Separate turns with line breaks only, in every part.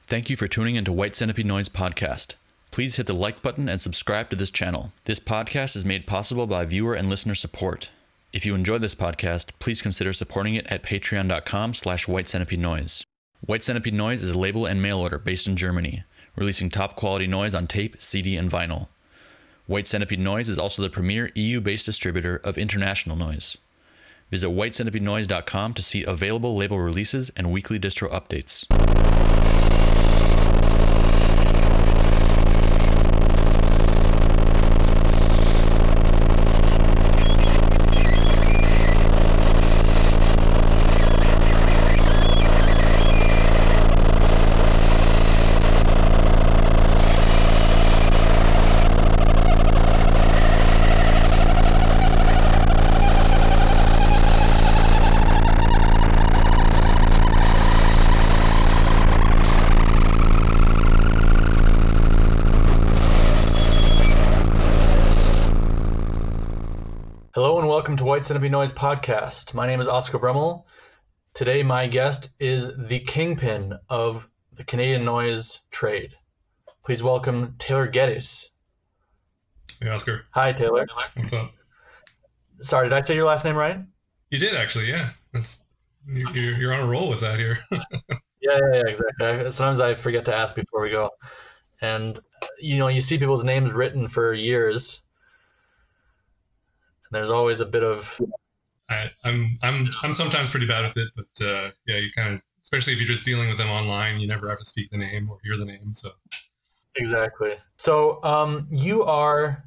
Thank you for tuning into White Centipede Noise Podcast. Please hit the like button and subscribe to this channel. This podcast is made possible by viewer and listener support. If you enjoy this podcast, please consider supporting it at patreon.com/White Centipede Noise. White Centipede Noise is a label and mail order based in Germany, releasing top quality noise on tape, CD, and vinyl. White Centipede Noise is also the premier EU-based distributor of international noise. Visit whitecentipedenoise.com to see available label releases and weekly distro updates. White Centipede Noise Podcast. My name is Oscar Brummel. Today my guest is the kingpin of the Canadian noise trade. Please welcome Taylor Geddes.
Hey, Oscar.
Hi, Taylor.
What's up?
Sorry, did I say your last name right?
You did, actually, yeah. You're on a roll with that here.
Yeah, exactly. Sometimes I forget to ask before we go. And, you see people's names written for years. There's always a bit of.
I'm sometimes pretty bad with it, but yeah, you kind of, especially if you're just dealing with them online, you never have to speak the name or hear the name. So
exactly. So you are,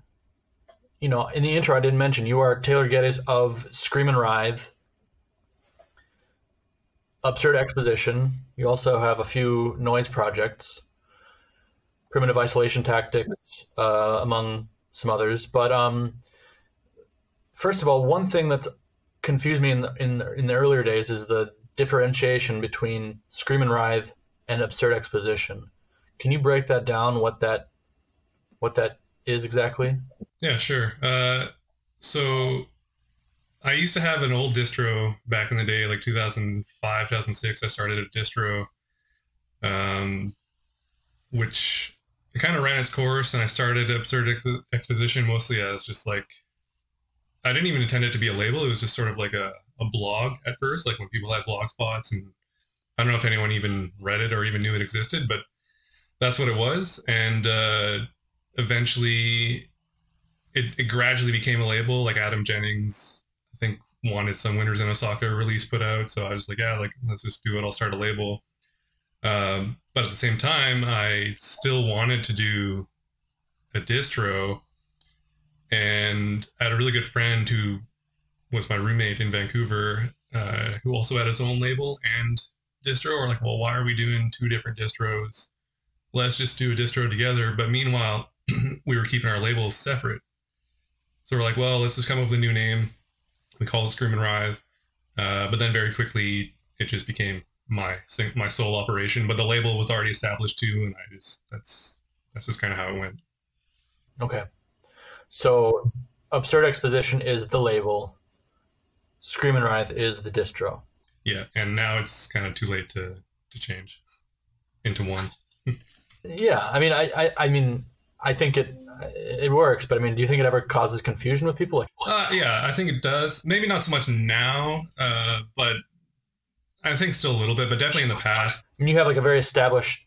in the intro I didn't mention, you are Taylor Geddes of Scream Writhe, Absurd Exposition. You also have a few noise projects, Primitive Isolation Tactics, among some others, but first of all, one thing that's confused me in the earlier days is the differentiation between Scream Writhe and Absurd Exposition. Can you break that down? What that is exactly?
Yeah, sure. So I used to have an old distro back in the day, like 2005, 2006. I started a distro, which it kind of ran its course, and I started Absurd Exposition mostly as just like. I didn't even intend it to be a label. It was just sort of like a blog at first, like when people had blog spots. And I don't know if anyone even read it or even knew it existed, but that's what it was. And eventually it gradually became a label. Like Adam Jennings, I think, wanted some Winters in Osaka release put out. So I was like, yeah, let's just do it. I'll start a label. But at the same time, I still wanted to do a distro. And I had a really good friend who was my roommate in Vancouver, who also had his own label and distro. We're like, well, why are we doing two different distros? Let's just do a distro together. But meanwhile, we were keeping our labels separate. So we're like, well, let's just come up with a new name. We call it Scream Writhe. But then very quickly, it just became my sole operation. But the label was already established too, and that's just kind of how it went.
Okay. So, Absurd Exposition is the label. Scream Writhe is the distro.
Yeah, and now it's kind of too late to change into one.
Yeah, I think it works, but do you think it ever causes confusion with people?
Yeah, I think it does. Maybe not so much now, but I think still a little bit, but definitely in the past.
You have a very established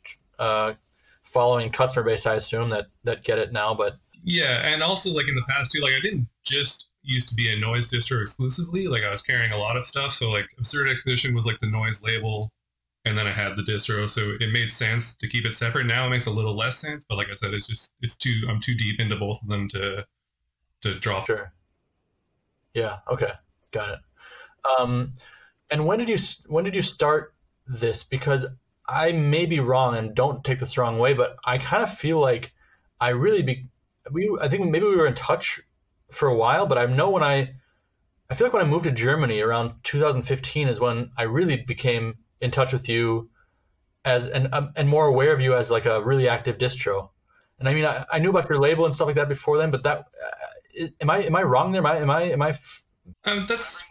following customer base, I assume, that get it now, but.
Yeah, and also in the past too, I didn't just used to be a noise distro exclusively. I was carrying a lot of stuff. So Absurd Expedition was the noise label, and then I had the distro, so it made sense to keep it separate. Now it makes a little less sense, but like I said, I'm too deep into both of them to drop.
Sure. Yeah. Okay. Got it. And when did you start this? Because I may be wrong, and don't take this the wrong way, but I kind of feel like I think maybe we were in touch for a while, but I know I feel like when I moved to Germany around 2015 is when I really became in touch with you and more aware of you as a really active distro. And I knew about your label and stuff like that before then, but that am I wrong there? Am I
That's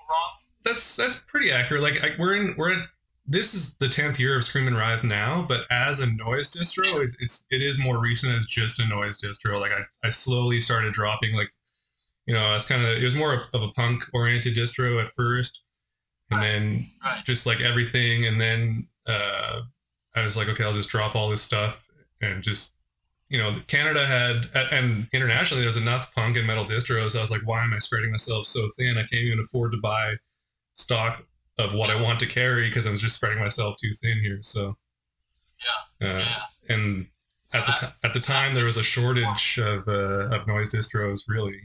pretty accurate. We're this is the 10th year of Scream Writhe now, but as a noise distro, it is more recent as just a noise distro. Like I slowly started dropping, like, it was more of a punk oriented distro at first, and then just like everything, and then I was like, okay, I'll just drop all this stuff and just, Canada had, and internationally there's enough punk and metal distros. So I was like, why am I spreading myself so thin? I can't even afford to buy stock of what I want to carry because I was just spreading myself too thin here. So, and at the time there was a shortage of noise distros, really,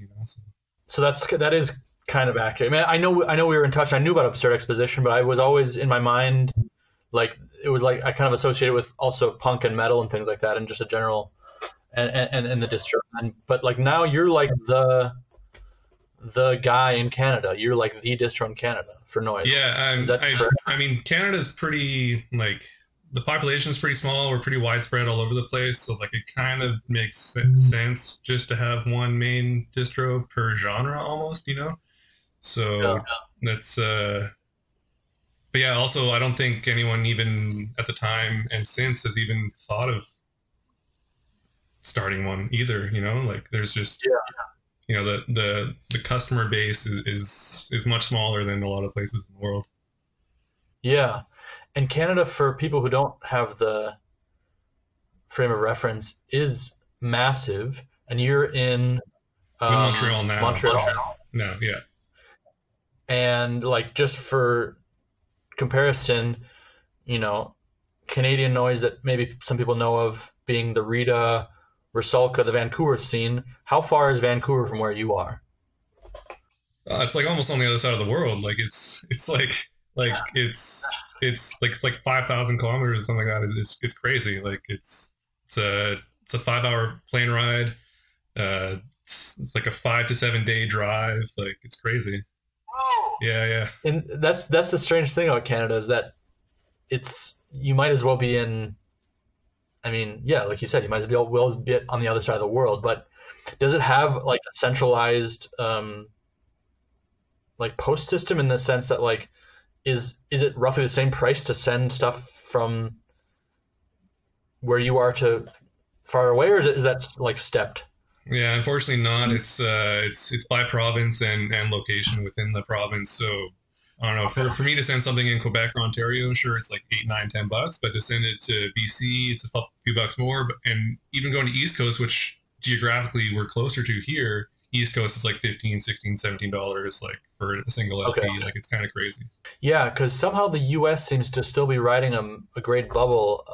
So that is kind of accurate. I mean, I know we were in touch. I knew about Absurd Exposition, but I was always in my mind, like, it was like I kind of associated with also punk and metal and things like that, and just a general and the distro. But like now you're like the guy in Canada. You're like the distro in Canada for noise.
Yeah, I mean, Canada's pretty, like, the population is pretty small. We're pretty widespread all over the place, so like it kind of makes sense just to have one main distro per genre, almost, So that's but yeah, also I don't think anyone even at the time and since has even thought of starting one either. Like there's just the customer base is much smaller than a lot of places in the world.
Yeah. And Canada, for people who don't have the frame of reference, is massive. And you're in
Montreal now. No, yeah.
And like, just for comparison, Canadian noise that maybe some people know of being the Rita, Rusalka, the Vancouver scene. How far is Vancouver from where you are?
It's like almost on the other side of the world. Like it's like 5,000 kilometers or something like that. It's crazy. Like it's a 5-hour plane ride. It's like a 5 to 7 day drive. Like it's crazy.
Oh.
Yeah.
And that's the strange thing about Canada is that you might as well be in. I mean, yeah, like you said, you might as well be on the other side of the world. But does it have like a centralized like post system in the sense that like is it roughly the same price to send stuff from where you are to far away, or is that like stepped?
Yeah, unfortunately not. It's by province and location within the province. So I don't know. For me to send something in Quebec or Ontario, sure, it's like $8, $9, $10. But to send it to BC, it's a few bucks more. And even going to East Coast, which geographically we're closer to here, East Coast is like $15, $16, $17, like for a single LP. Okay. Like it's kind of crazy.
Yeah, because somehow the U.S. seems to still be riding a great bubble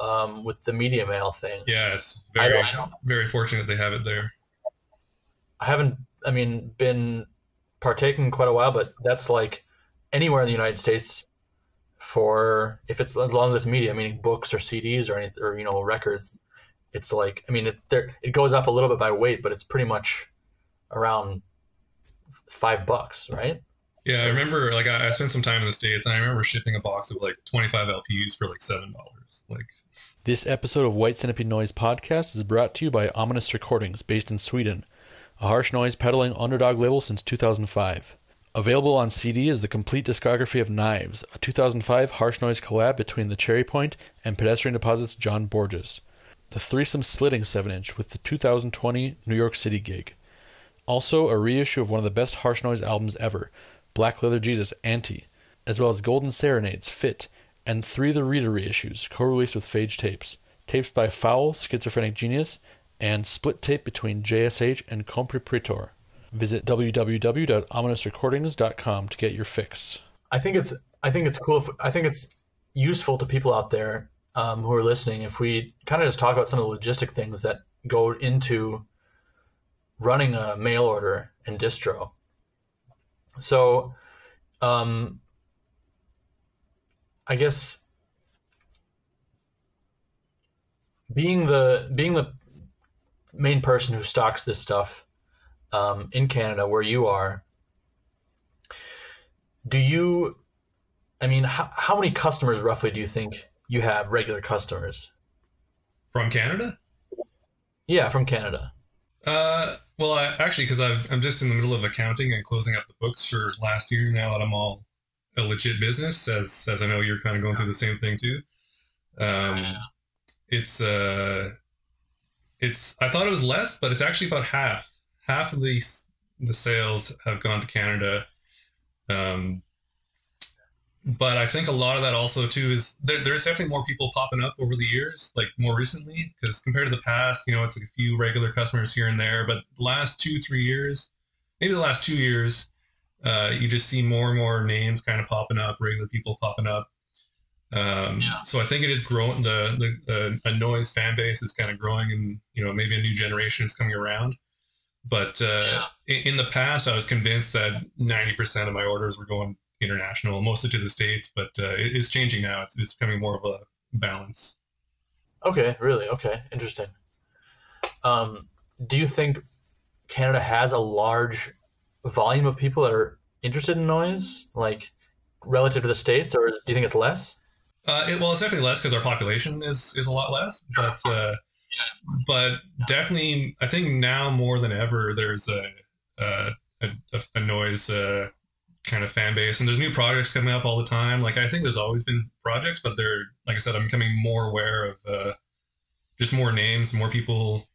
with the media mail thing.
Yeah, it's very fortunate they have it there.
I haven't, been partaking in quite a while, but that's like anywhere in the United States for, if it's as long as it's media, meaning books or CDs or anything, or records, it's like, it goes up a little bit by weight, but it's pretty much around $5, right?
Yeah, I remember, like, I spent some time in the States, and I remember shipping a box of like 25 LPs for like $7. Like,
this episode of White Centipede Noise Podcast is brought to you by Ominous Recordings, based in Sweden, a harsh noise peddling underdog label since 2005. Available on CD is the complete discography of Knives, a 2005 harsh noise collab between the Cherry Point and Pedestrian Deposit's John Borges. The threesome slitting 7-inch with the 2020 New York City gig. Also, a reissue of one of the best harsh noise albums ever, Black Leather Jesus Anti, as well as Golden Serenades Fit, and 3 of the Rita reissues, co-released with Phage Tapes. Tapes by Foul, Schizophrenic Genius, and split tape between JSH and Compre Pretor. Visit www.ominousrecordings.com to get your fix.
I think it's cool. I think it's useful to people out there who are listening if we kind of just talk about some of the logistic things that go into running a mail order in distro. So, I guess being the main person who stocks this stuff in Canada, where you are, how many customers roughly do you think you have, regular customers?
From Canada?
Yeah, from Canada.
Well, actually, because I'm just in the middle of accounting and closing up the books for last year now that I'm all a legit business, as I know you're kind of going through the same thing too. It's I thought it was less, but it's actually about half of the sales have gone to Canada. But I think a lot of that also too is there's definitely more people popping up over the years, like more recently, because compared to the past, it's like a few regular customers here and there. But the last 2-3 years, maybe the last 2 years, you just see more and more names kind of popping up, regular people popping up. So I think it is growing. The noise fan base is kind of growing, and maybe a new generation is coming around. But in the past, I was convinced that 90% of my orders were going international, mostly to the States, but it's changing now. It's becoming more of a balance.
Okay, really? Okay, interesting. Do you think Canada has a large volume of people that are interested in noise, like relative to the States, or do you think it's less?
It's definitely less because our population is a lot less, but definitely, I think now more than ever, there's a noise kind of fan base, and there's new projects coming up all the time. Like, I think there's always been projects, but they're, like I said, I'm becoming more aware of just more names, more people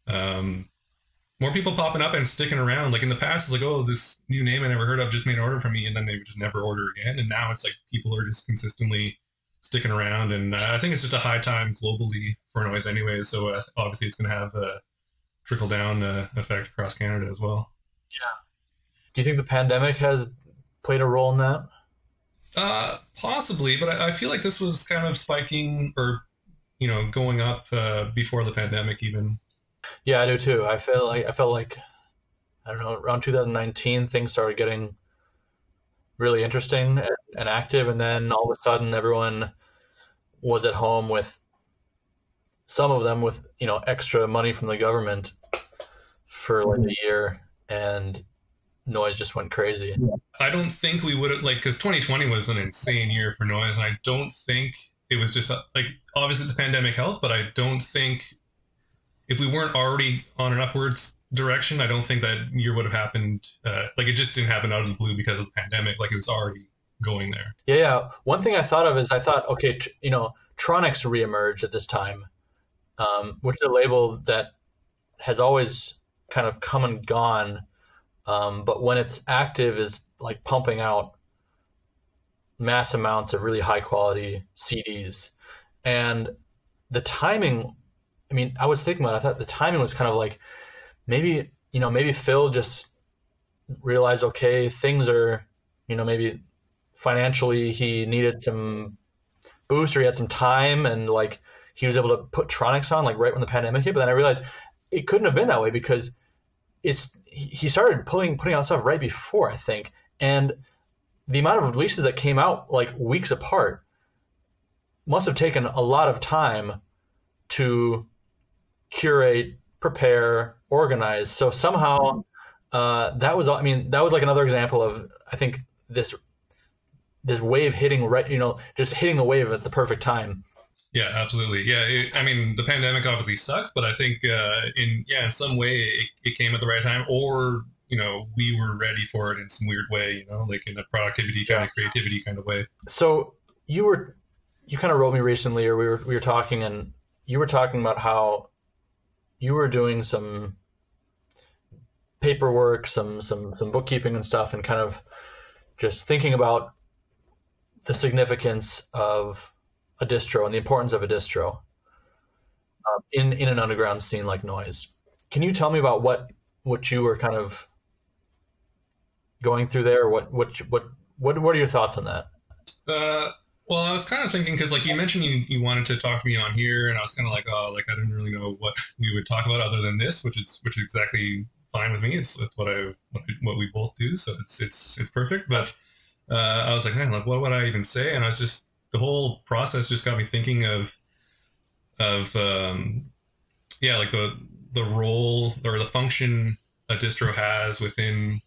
popping up and sticking around. Like in the past, it's like, oh, this new name I never heard of just made an order from me, and then they would just never order again. And now it's like people are just consistently sticking around, and I think it's just a high time globally for noise anyway. So obviously it's going to have a trickle down effect across Canada as well.
Yeah. Do you think the pandemic has played a role in that?
Possibly, but I feel like this was kind of spiking or, going up before the pandemic even.
Yeah, I do too. I felt like, I don't know, around 2019, things started getting really interesting and active, and then all of a sudden everyone was at home with, some of them with, extra money from the government for like a year, and noise just went crazy.
I don't think we would have, because 2020 was an insane year for noise, and I don't think it was just obviously the pandemic helped, but I don't think if we weren't already on an upwards direction, I don't think that year would have happened. It just didn't happen out of the blue because of the pandemic. Like, it was already going there.
Yeah. One thing I thought of is okay, Tronics reemerged at this time, which is a label that has always kind of come and gone. But when it's active, is like pumping out mass amounts of really high quality CDs. And the timing, I was thinking about it, I thought the timing was kind of like, maybe Phil just realized, okay, things are, maybe financially he needed some boost, or he had some time, and like he was able to put Tronics on like right when the pandemic hit. But then I realized it couldn't have been that way, because he started putting out stuff right before, I think, and the amount of releases that came out like weeks apart must have taken a lot of time to curate, prepare, organize. So somehow that was like another example of, I think, this wave hitting right, just hitting the wave at the perfect time.
Yeah, absolutely. Yeah, the pandemic obviously sucks, but I think in some way it came at the right time, or we were ready for it in some weird way, like in a productivity kind of creativity kind of way.
So you kind of wrote me recently, or we were talking, and you were talking about how you were doing some paperwork, some bookkeeping and stuff, and kind of just thinking about the significance of a distro and the importance of a distro in an underground scene like noise. Can you tell me about what you were kind of going through there? What are your thoughts on that?
Well, I was kind of thinking, because like you mentioned you wanted to talk to me on here, and I was kind of like, oh, like I didn't really know what we would talk about other than this, which is exactly fine with me. It's what we both do, so it's perfect. But I was like, man, like what would I even say? And I was just, the whole process just got me thinking of like the role or the function a distro has within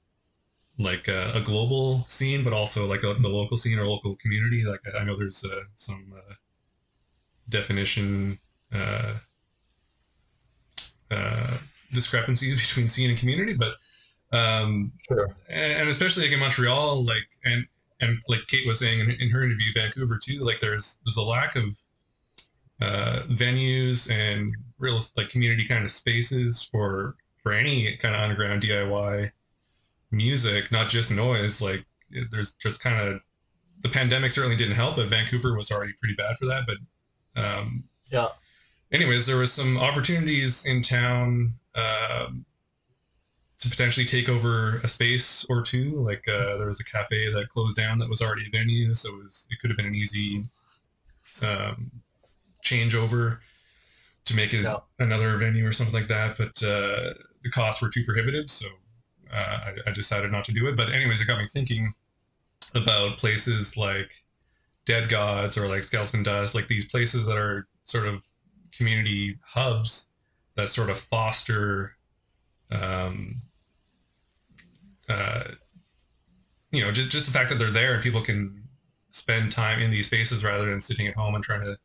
like a global scene, but also like the local scene or local community. Like I know there's some definition discrepancies between scene and community, but
Sure.
And especially like in Montreal, like, and and like Kate was saying in her interview, Vancouver too, like there's a lack of venues and real like community kind of spaces for any kind of underground DIY music, not just noise. Like there's just kind of, the pandemic certainly didn't help, but Vancouver was already pretty bad for that. But
yeah.
Anyways, there was some opportunities in town to potentially take over a space or two. Like there was a cafe that closed down that was already a venue, so it could have been an easy changeover to make it another venue or something like that. But the costs were too prohibitive, so I decided not to do it. But anyways, it got me thinking about places like Dead Gods or like Skeleton Dust, like these places that are sort of community hubs that sort of foster just the fact that they're there and people can spend time in these spaces rather than sitting at home and trying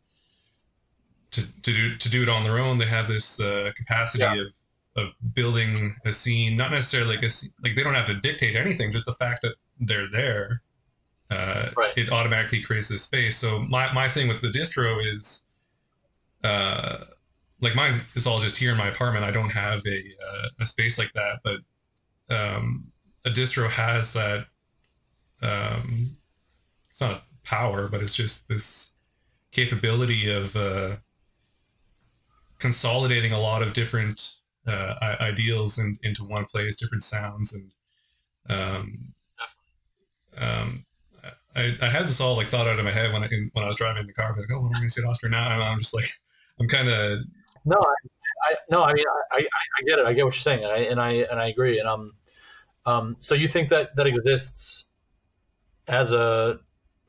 to do it on their own. They have this capacity of building a scene, not necessarily like they don't have to dictate anything, just the fact that they're there, it automatically creates this space. So my thing with the distro is like mine is all just here in my apartment. I don't have a space like that, but a distro has that. It's not power, but it's just this capability of consolidating a lot of different ideals into one place, different sounds, and I had this all like thought out of my head when I was driving in the car. Like, oh, what am I going to say to Oscar now? And I'm just like, I'm kind of
I mean, I get it. I get what you're saying, and I agree. And so you think that exists as a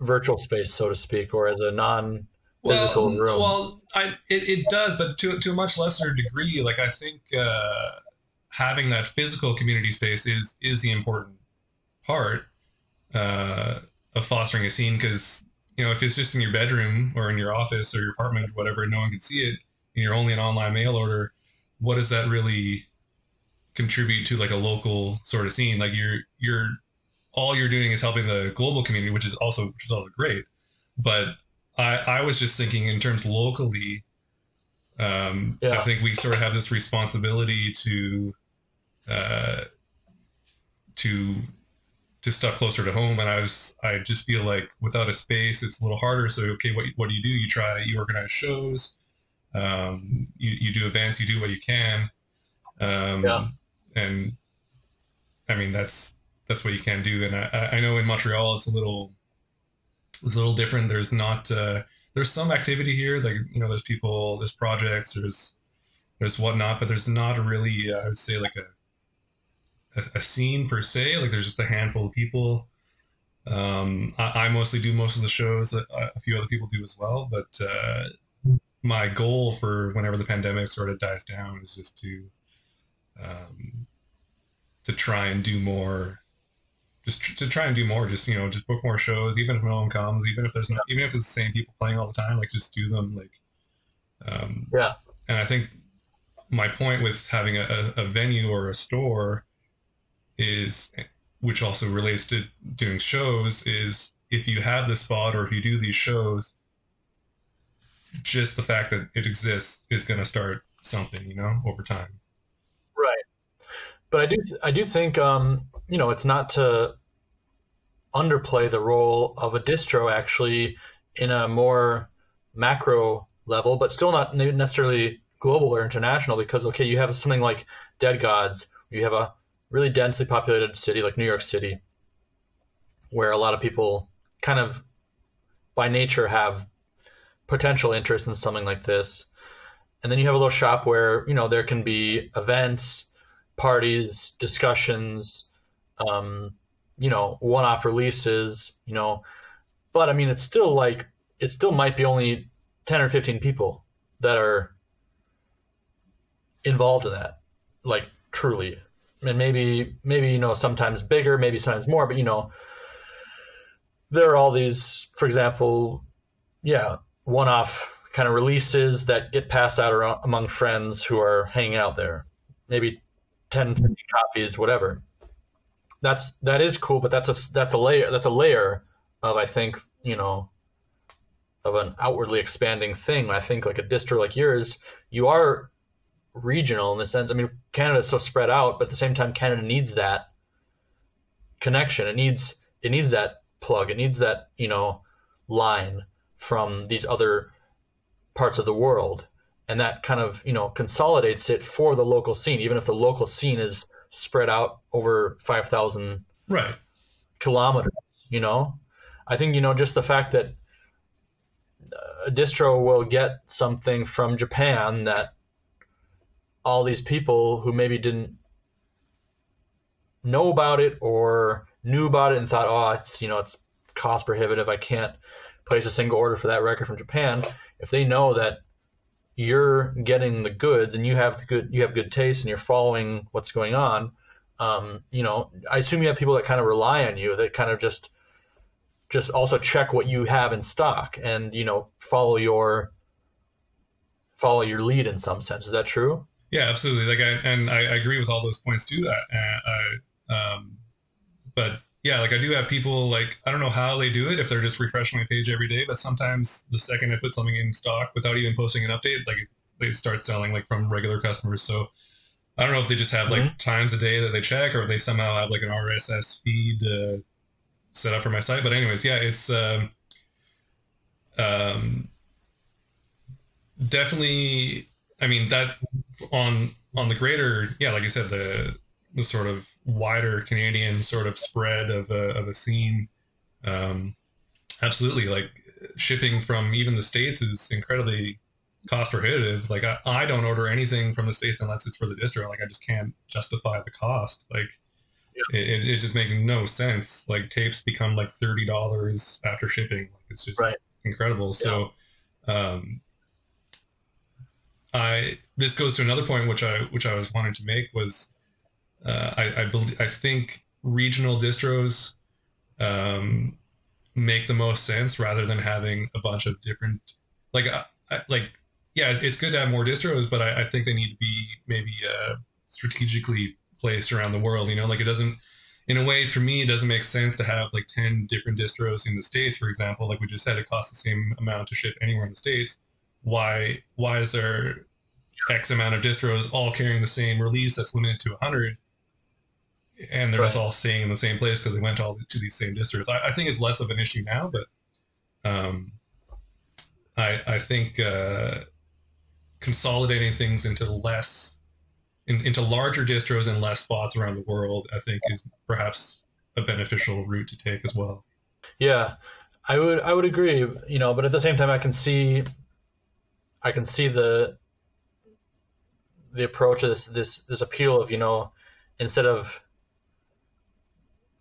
virtual space, so to speak, or as a non-physical room?
Well, it does, but to a much lesser degree. Like I think having that physical community space is the important part of fostering a scene, because if it's just in your bedroom or in your office or your apartment or whatever, no one can see it, and you're only an online mail order, what does that really contribute to like a local sort of scene? Like you're all you're doing is helping the global community, which is also great. But I was just thinking in terms locally, I think we sort of have this responsibility to stuff closer to home. And I just feel like without a space, it's a little harder. So, okay, what do? You organize shows, you do events, you do what you can. And I mean, that's what you can do. And I know in Montreal, it's a little different. There's not, there's some activity here. Like, there's people, there's projects, there's whatnot, but there's not really, I would say like a scene per se. Like there's just a handful of people. I mostly do most of the shows. A few other people do as well. But my goal for whenever the pandemic sort of dies down is just to try and do more. Just book more shows, even if no one comes, even if it's the same people playing all the time, like just do them. Like, And I think my point with having a venue or a store is, which also relates to doing shows, is if you have the spot or if you do these shows, just the fact that it exists is going to start something, over time.
Right. But I do think, it's not to underplay the role of a distro actually in a more macro level, but still not necessarily global or international, because, okay, you have something like Dead Gods, you have a really densely populated city like New York City, where a lot of people kind of by nature have potential interest in something like this. And then you have a little shop where, there can be events, parties, discussions, one-off releases, but I mean, it still might be only 10 or 15 people that are involved in that, like truly. And maybe, sometimes bigger, maybe sometimes more, but there are all these, for example, one-off kind of releases that get passed out around among friends who are hanging out there, maybe 10, 50 copies, whatever. That is cool, but that's a layer of, I think, of an outwardly expanding thing. I think like a distro like yours, you are regional in the sense. I mean, Canada is so spread out, but at the same time, Canada needs that connection. It needs that plug. It needs that line from these other parts of the world, and that kind of consolidates it for the local scene, even if the local scene is spread out over 5,000
right
kilometers. I think just the fact that a distro will get something from Japan that all these people who maybe didn't know about it or knew about it and thought, oh, it's cost prohibitive, I can't place a single order for that record from Japan. If they know that you're getting the goods and you have good taste and you're following what's going on, I assume you have people that kind of rely on you, that kind of just also check what you have in stock and follow your lead in some sense. Is that true?
Yeah, absolutely. I agree with all those points too. But yeah, I do have people, I don't know how they do it, if they're just refreshing my page every day, but sometimes the second I put something in stock without even posting an update, they start selling from regular customers. So I don't know if they just have times a day that they check, or if they somehow have an RSS feed set up for my site. But anyways, yeah, it's definitely, I mean, that on the greater, yeah, like you said, the sort of wider Canadian sort of spread of a scene, absolutely, shipping from even the States is incredibly cost prohibitive. I don't order anything from the States unless it's for the distro. I just can't justify the cost. It just makes no sense. Tapes become $30 after shipping. It's just incredible. Yeah. So this goes to another point which I was wanting to make was I think regional distros make the most sense rather than having a bunch of different yeah, it's good to have more distros, but I think they need to be maybe strategically placed around the world. It doesn't, in a way, for me, it doesn't make sense to have 10 different distros in the States, for example. Like we just said, it costs the same amount to ship anywhere in the States. Why is there X amount of distros all carrying the same release that's limited to 100, and they're just all staying in the same place because they went all to these same distros? I think it's less of an issue now, but I think consolidating things into larger distros and less spots around the world, I think, is perhaps a beneficial route to take as well.
Yeah, I would agree, but at the same time, I can see the approach of this appeal of, instead of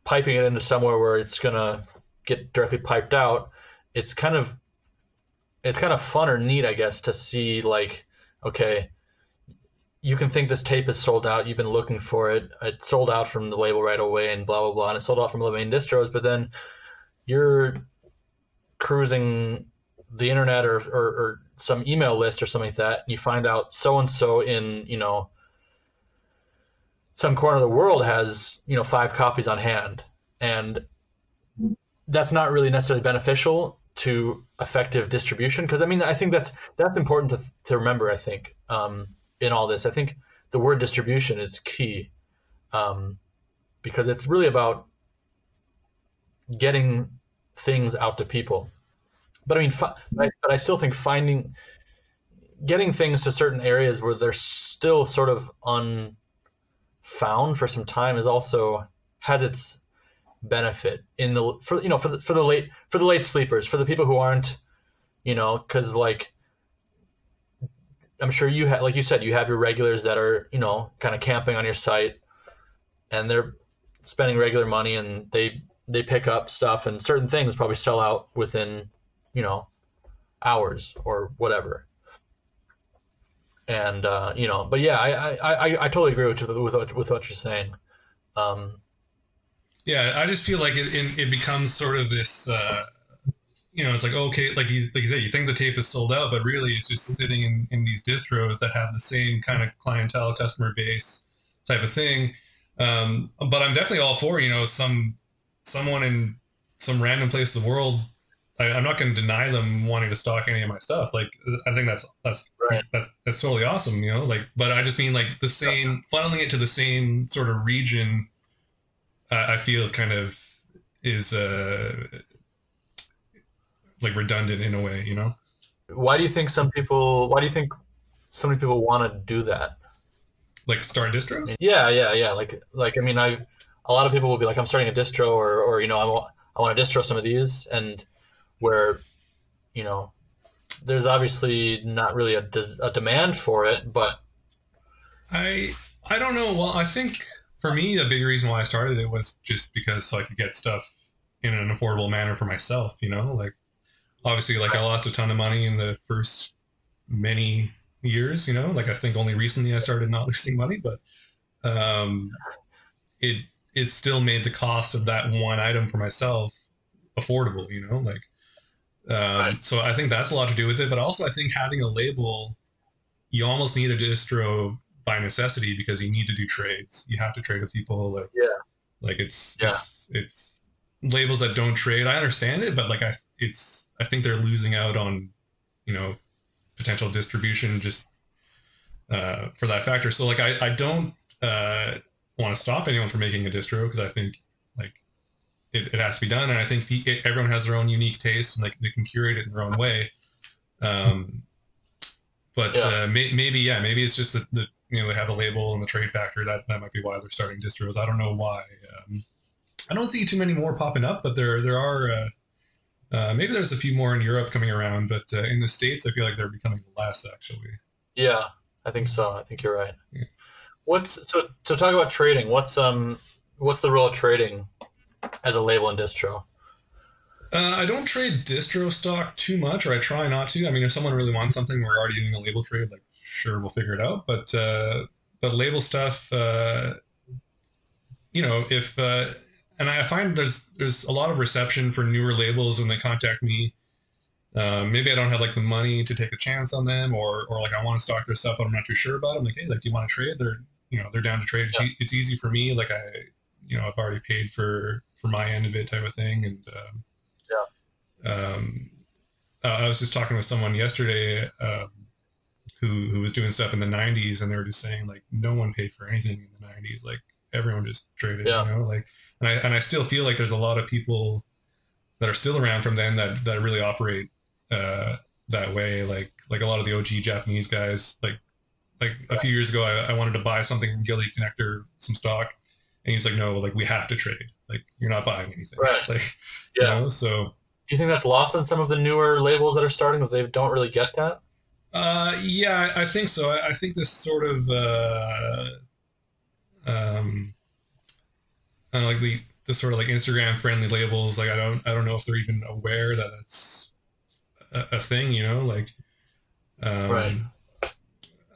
piping it into somewhere where it's gonna get directly piped out, it's kind of fun or neat, I guess, to see okay, you can think this tape is sold out. You've been looking for it. It sold out from the label right away and blah, blah, blah. And it sold out from the main distros, but then you're cruising the internet or some email list or something like that, and you find out so-and-so in, some corner of the world has, 5 copies on hand. And that's not really necessarily beneficial to effective distribution. Because, I think that's important to remember, I think, in all this. I think the word distribution is key, because it's really about getting things out to people. But I still think getting things to certain areas where they're still sort of unfound for some time has its benefit for the late sleepers, for the people who aren't, because I'm sure you have, like you said, you have your regulars that are, kind of camping on your site, and they're spending regular money, and they pick up stuff, and certain things probably sell out within, hours or whatever. And but yeah, I totally agree with what you're saying.
Yeah, I just feel like it becomes sort of this. It's okay, like you said, you think the tape is sold out, but really it's just sitting in these distros that have the same kind of clientele, customer base type of thing. But I'm definitely all for, someone in some random place in the world, I'm not going to deny them wanting to stock any of my stuff. Like, I think that's
Right.
that's totally awesome, you know. Like, but I just mean like the same funneling it to the same sort of region. I feel kind of is like redundant in a way, you know.
Why do you think some people? Why do you think so many people want to do that?
Like start distros?
Yeah. Like I mean, a lot of people will be like, I'm starting a distro, or you know, I want to distro some of these, and where, you know, there's obviously not really a demand for it, but
I don't know. Well, I think for me, the big reason why I started it was just because so I could get stuff in an affordable manner for myself, you know, like obviously like I lost a ton of money in the first many years, you know, like I think only recently I started not losing money, but it still made the cost of that one item for myself affordable, you know, like so I think that's a lot to do with it, but also I think having a label, you almost need a distro by necessity because you need to do trades. You have to trade with people, like it's labels that don't trade. I understand it, but like I think they're losing out on, you know, potential distribution just for that factor. So like I don't want to stop anyone from making a distro because I think like it has to be done, and I think everyone has their own unique taste and like they can curate it in their own way. But maybe it's just that you know they have a label and the trade factor that might be why they're starting distros. I don't know why. I don't see too many more popping up, but there are. Maybe there's a few more in Europe coming around, but in the States, I feel like they're becoming less actually.
Yeah, I think so. I think you're right. Yeah. So talk about trading. What's the role of trading as a label in distro?
I don't trade distro stock too much, or I try not to. I mean, if someone really wants something, we're already doing a label trade. Like, sure, we'll figure it out. But label stuff, you know, if and I find there's a lot of reception for newer labels when they contact me. Maybe I don't have like the money to take a chance on them, or like I want to stock their stuff, but I'm not too sure about them. Like, hey, like, do you want to trade? They're down to trade. Yeah. It's easy for me. Like I've already paid for my end of it, type of thing. And I was just talking with someone yesterday who was doing stuff in the 90s, and they were just saying like no one paid for anything in the 90s. Like everyone just traded, you know. Like, and I still feel like there's a lot of people that are still around from then that really operate that way. Like a lot of the OG Japanese guys. Like a few years ago, I wanted to buy something from Gilly Connector, some stock, and he's like, no, like we have to trade. Like you're not buying anything.
Right.
Like,
yeah.
You know, so.
Do you think that's lost on some of the newer labels that are starting, that they don't really get that?
Yeah, I think so. I think this sort of like the sort of like Instagram friendly labels. Like I don't know if they're even aware that it's a thing. You know, like.
Right.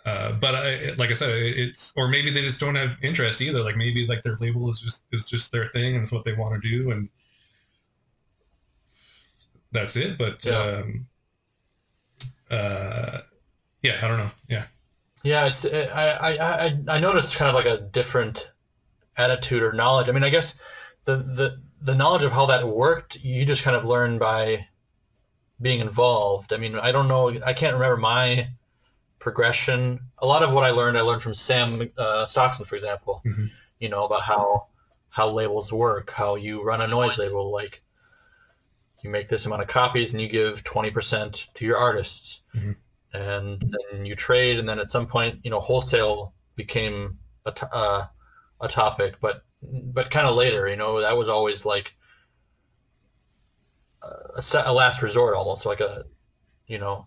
But like I said, it's, or maybe they just don't have interest either. Like maybe like their label is just their thing and it's what they want to do, and that's it. But yeah, I don't know. Yeah,
it's I noticed kind of like a different attitude or knowledge. I mean, I guess the knowledge of how that worked, you just kind of learn by being involved. I mean, I don't know. I can't remember my progression. A lot of what I learned from Sam Stockton, for example.
Mm-hmm.
You know, about how labels work, how you run a noise label. Like you make this amount of copies and you give 20% to your artists,
mm-hmm.
and then you trade. And then at some point, you know, wholesale became a topic, but kind of later. You know, that was always like a last resort, almost like a, you know.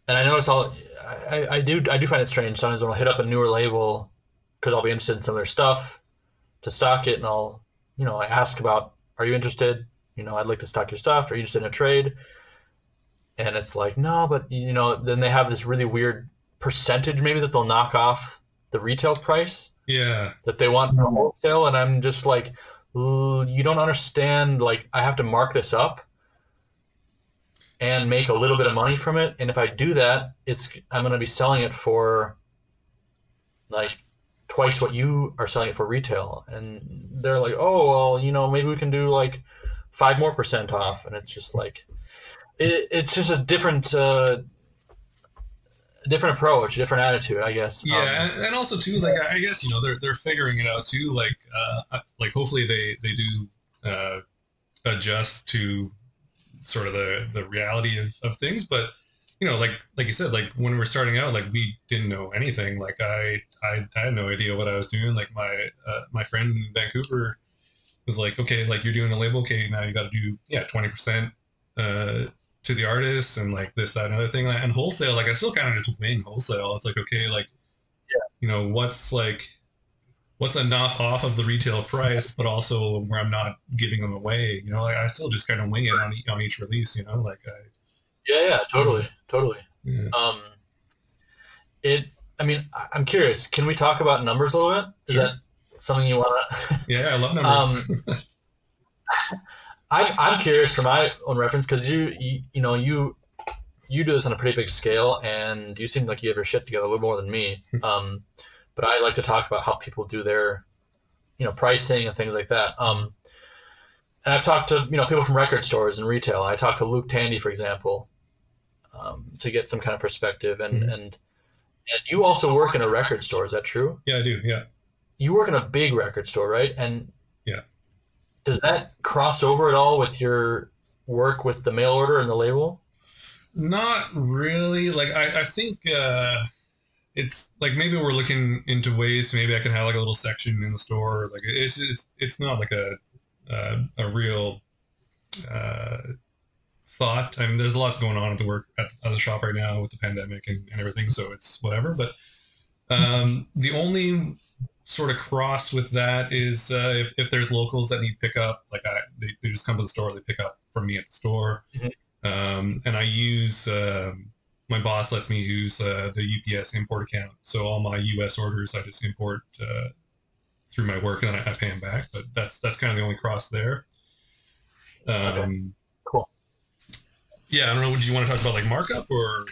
And I notice I do find it strange sometimes when I'll hit up a newer label because I'll be interested in some of their stuff to stock it, and I'll, you know, I ask about, are you interested? You know, I'd like to stock your stuff. Are you interested in a trade? And it's like, no, but, you know, then they have this really weird percentage maybe that they'll knock off the retail price.
Yeah.
That they want from wholesale, and I'm just like, you don't understand. Like, I have to mark this up and make a little bit of money from it, and if I do that, I'm going to be selling it for like twice what you are selling it for retail, and they're like, oh well, you know, maybe we can do like 5% more off, and it's just like it's just a different approach, different attitude, I guess.
Yeah, and also too, like I guess, you know, they're figuring it out too. Like hopefully they do adjust to sort of the reality of things. But you know, like you said, like when we were starting out, like we didn't know anything. Like I had no idea what I was doing. Like my friend in Vancouver was like, okay, like you're doing a label, okay, now you got to do 20% to the artist and like this, that, and other thing. And wholesale, like I still kind of just wing wholesale. It's like, okay, like you know, what's enough off of the retail price, but also where I'm not giving them away. You know, like I still just kind of wing it on each release. You know, like
totally.
Yeah.
I mean, I'm curious. Can we talk about numbers a little bit? Is that something you want to?
Yeah, I love numbers.
I'm curious for my own reference, because you do this on a pretty big scale, and you seem like you have your shit together a little more than me. But I like to talk about how people do their, pricing and things like that. And I've talked to people from record stores and retail. I talked to Luke Tandy, for example, to get some kind of perspective. And you also work in a record store. Is that true?
Yeah, I do. Yeah.
You work in a big record store, right? And
yeah.
Does that cross over at all with your work with the mail order and the label?
Not really. Like I think it's like maybe we're looking into ways maybe I can have like a little section in the store. Like it's not like a real thought. I mean, there's lots going on at the shop right now with the pandemic and everything, so it's whatever. But the only sort of cross with that is if there's locals that need pickup, like they just come to the store, they pick up from me at the store. Mm-hmm. And I use my boss lets me use the UPS import account, so all my US orders I just import through my work, and then I pay them back. But that's kind of the only cross there.
Okay. Cool.
Yeah, I don't know. Would you want to talk about like markup or?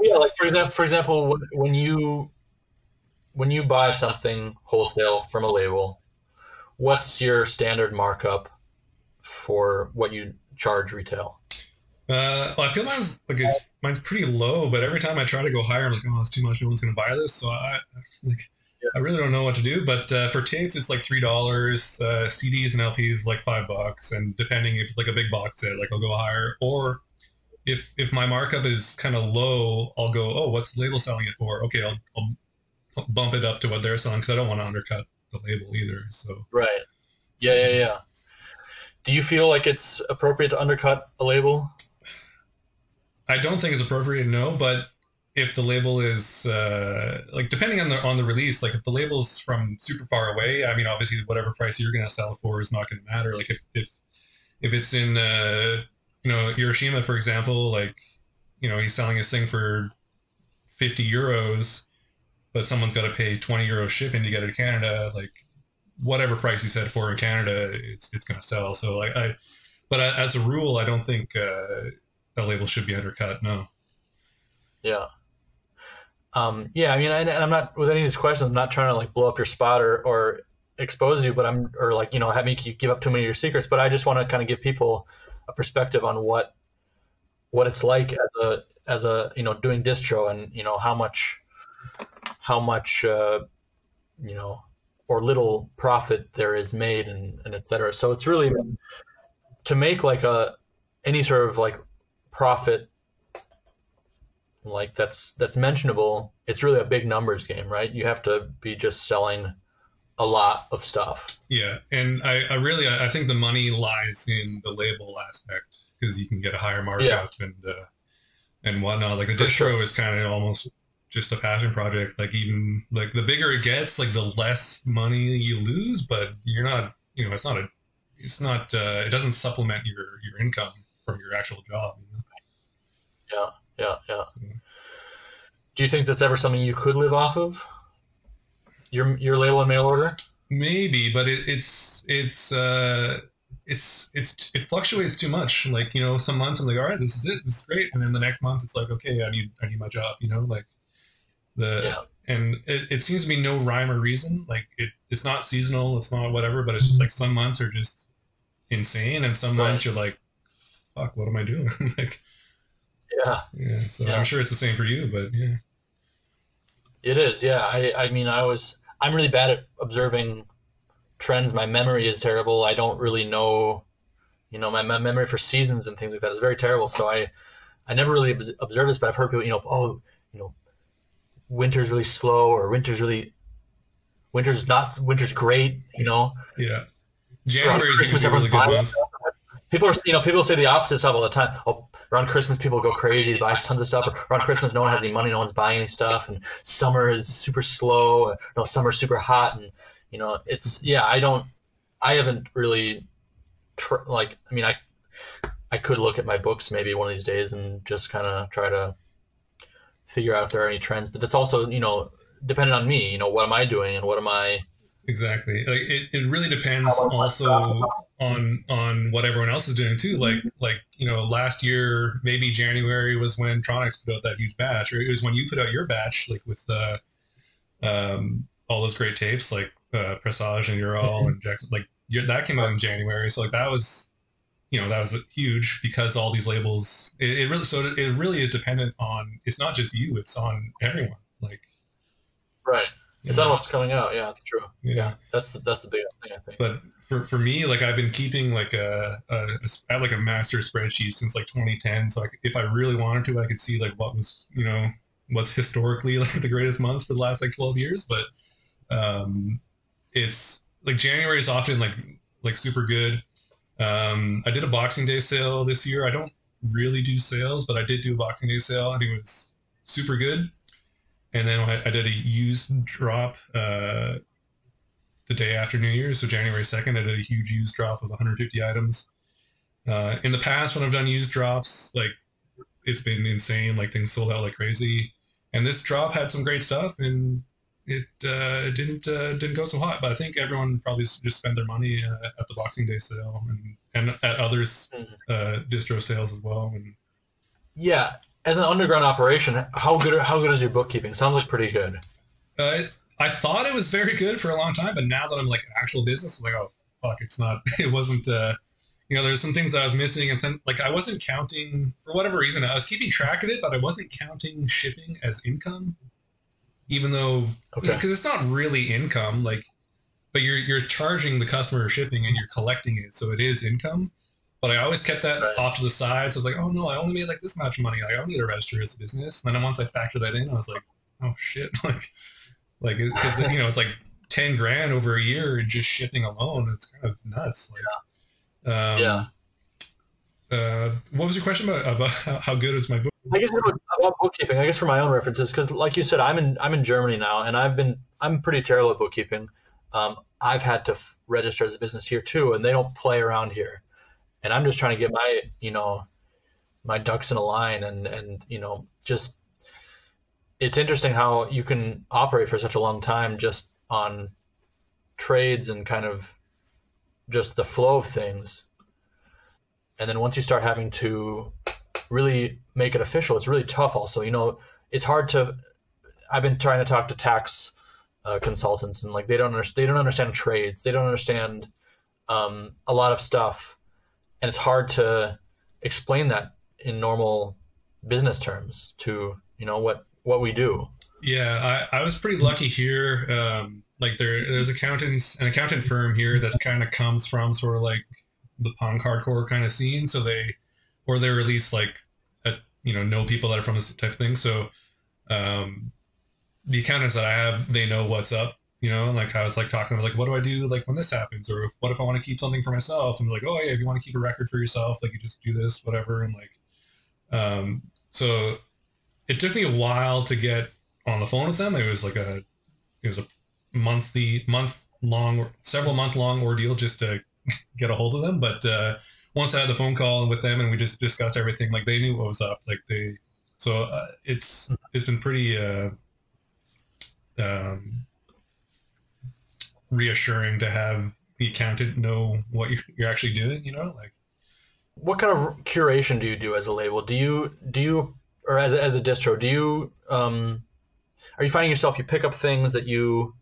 Yeah, like for example, when you buy something wholesale from a label, what's your standard markup for what you charge retail?
Well, I feel mine's pretty low, but every time I try to go higher, I'm like, oh, it's too much. No one's going to buy this. So I really don't know what to do. But for tapes, it's like $3. CDs and LPs like $5, and depending if it's like a big box set, like I'll go higher. Or if my markup is kind of low, I'll go, oh, what's the label selling it for? Okay, I'll bump it up to what they're selling, because I don't want to undercut the label either. So
right, yeah. Do you feel like it's appropriate to undercut a label?
I don't think it's appropriate, no. But if the label is like depending on the release, like if the label's from super far away, I mean, obviously whatever price you're going to sell it for is not going to matter. Like if it's in Hiroshima, for example, like he's selling his thing for 50 euros. But someone's got to pay 20 euros shipping to get it to Canada. Like whatever price he said for in Canada, it's going to sell. So but as a rule, I don't think a label should be undercut. No.
Yeah. Yeah. I mean, and I'm not with any of these questions. I'm not trying to like blow up your spot or expose you, but have me give up too many of your secrets. But I just want to kind of give people a perspective on what it's like as a doing distro, and how much or little profit there is made, and et cetera. So it's really, to make like any sort of like profit like that's mentionable, it's really a big numbers game, right? You have to be just selling a lot of stuff.
Yeah, and I think the money lies in the label aspect, because you can get a higher markup and whatnot. Like the distro is kind of almost just a passion project. Like even like the bigger it gets, like the less money you lose, but you're not, it doesn't supplement your income from your actual job.
Yeah. Do you think that's ever something you could live off of? Your label and mail order?
Maybe, but it fluctuates too much. Like, some months I'm like, all right, this is it, this is great, and then the next month it's like, okay, I need my job. Like it seems to be no rhyme or reason. Like it's not seasonal, it's not whatever, but it's just like some months are just insane, and some months you're like, fuck, what am I doing? Like, yeah. So I'm sure it's the same for you, but yeah,
it is. Yeah, I mean, I'm really bad at observing trends. My memory is terrible. I don't really know, my memory for seasons and things like that is very terrible. So I never really observe this, but I've heard people, winter's really slow, or winter's great,
Yeah. January is
Christmas,
usually a really good month.
People say the opposite stuff all the time. Oh, around Christmas, people go crazy, buy tons of stuff. Or around Christmas, no one has any money, no one's buying any stuff. And summer is super slow. Summer's super hot. And, I haven't really, I could look at my books maybe one of these days and just kind of try to figure out if there are any trends. But that's also, dependent on me. What am I doing and what am I...
Exactly. Like it really depends also on what everyone else is doing too. Like last year, maybe January was when Tronics put out that huge batch, or it was when you put out your batch, like with all those great tapes, like Presage and Ural and Jackson. Like that came out in January, so like that was huge because all these labels. It really is dependent on. It's not just you; it's on everyone. Like
right. It's on what's coming out. Yeah, it's true.
Yeah.
That's the biggest thing, I think.
But for me, like I've been keeping like I have like a master spreadsheet since like 2010. So like if I really wanted to, I could see like what was, what's historically like the greatest months for the last like 12 years. But it's like January is often like super good. I did a Boxing Day sale this year. I don't really do sales, but I did do a Boxing Day sale, and it was super good. And then I did a used drop the day after New Year's, so January 2nd, I did a huge used drop of 150 items. In the past, when I've done used drops, like it's been insane, like things sold out like crazy. And this drop had some great stuff, and it didn't go so hot. But I think everyone probably just spent their money at the Boxing Day sale and at others distro sales as well. And
yeah. As an underground operation, how good is your bookkeeping? Sounds like pretty good.
I thought it was very good for a long time, but now that I'm like an actual business, I'm like, oh fuck, it's not. It wasn't. There's some things that I was missing, and then like I wasn't counting for whatever reason. I was keeping track of it, but I wasn't counting shipping as income, even though because it's not really income. Like, but you're charging the customer shipping and you're collecting it, so it is income. But I always kept that off to the side. So I was like, oh no, I only made like this much money. Like, I don't need to register as a business. And then once I factored that in, I was like, oh shit. like, because it's like 10 grand over a year in just shipping alone. It's kind of nuts. Like, what was your question about how good is my book?
I guess about bookkeeping. I guess for my own references, because like you said, I'm in Germany now, and I'm pretty terrible at bookkeeping. I've had to register as a business here too, and they don't play around here. And I'm just trying to get my ducks in a line, and just it's interesting how you can operate for such a long time just on trades and kind of just the flow of things. And then once you start having to really make it official, it's really tough also. It's hard to, I've been trying to talk to tax consultants, and like they don't understand trades. They don't understand a lot of stuff. And it's hard to explain that in normal business terms to, what we do.
Yeah, I was pretty lucky here. Like there's an accountant firm here that kind of comes from sort of like the punk hardcore kind of scene. So they're released like, know people that are from this type of thing. So the accountants that I have, they know what's up. Like I was like talking about like, what do I do like when this happens, or what if I want to keep something for myself? And like, oh yeah, if you want to keep a record for yourself, like you just do this, whatever. And like, so it took me a while to get on the phone with them. It was a several month long ordeal just to get a hold of them. But once I had the phone call with them and we just discussed everything, like they knew what was up. Like it's been pretty reassuring to have the accountant know what you're actually doing, like.
What kind of curation do you do as a label? Do you or as a distro, do you are you finding yourself, you pick up things that you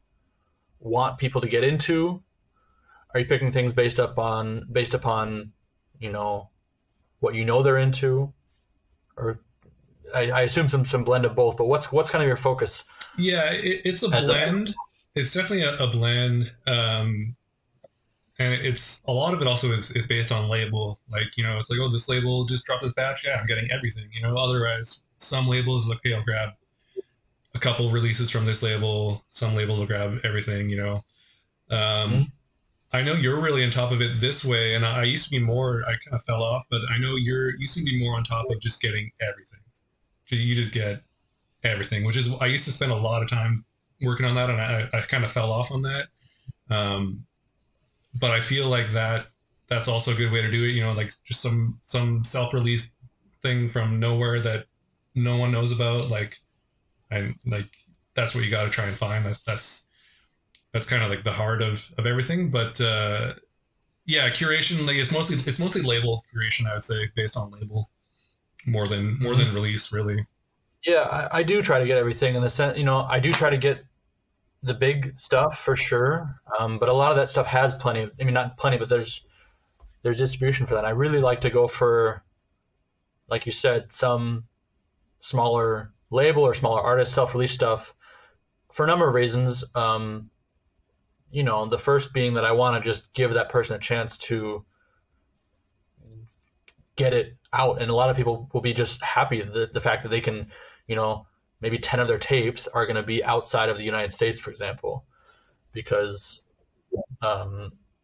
want people to get into? Are you picking things based upon, you know, what you know they're into? Or I assume some blend of both, but what's kind of your focus?
Yeah, it's a blend. It's definitely a blend. And it's a lot of it also is based on label. Like, you know, it's like, oh, this label just dropped this batch. Yeah, I'm getting everything. You know, otherwise, some labels, okay, I'll grab a couple releases from this label. Some labels will grab everything, you know. I know you're really on top of it this way, and I used to be more, I kind of fell off, but I know you seem to be more on top of just getting everything. You just get everything, which is, I used to spend a lot of time working on that, and I kind of fell off on that. But I feel like that's also a good way to do it, you know, like just some self-release thing from nowhere that no one knows about. Like that's what you got to try and find. That's kind of like the heart of everything. But yeah, curation, like it's mostly label curation, I would say, based on label more than release, really.
Yeah, I do try to get everything in the sense, you know, I do try to get the big stuff for sure. But a lot of that stuff has plenty, I mean, not plenty, but there's distribution for that. I really like to go for, like you said, some smaller label or smaller artist self-release stuff for a number of reasons. You know, the first being that I want to just give that person a chance to get it out. And a lot of people will be just happy the fact that they can, you know, maybe 10 of their tapes are going to be outside of the United States, for example, because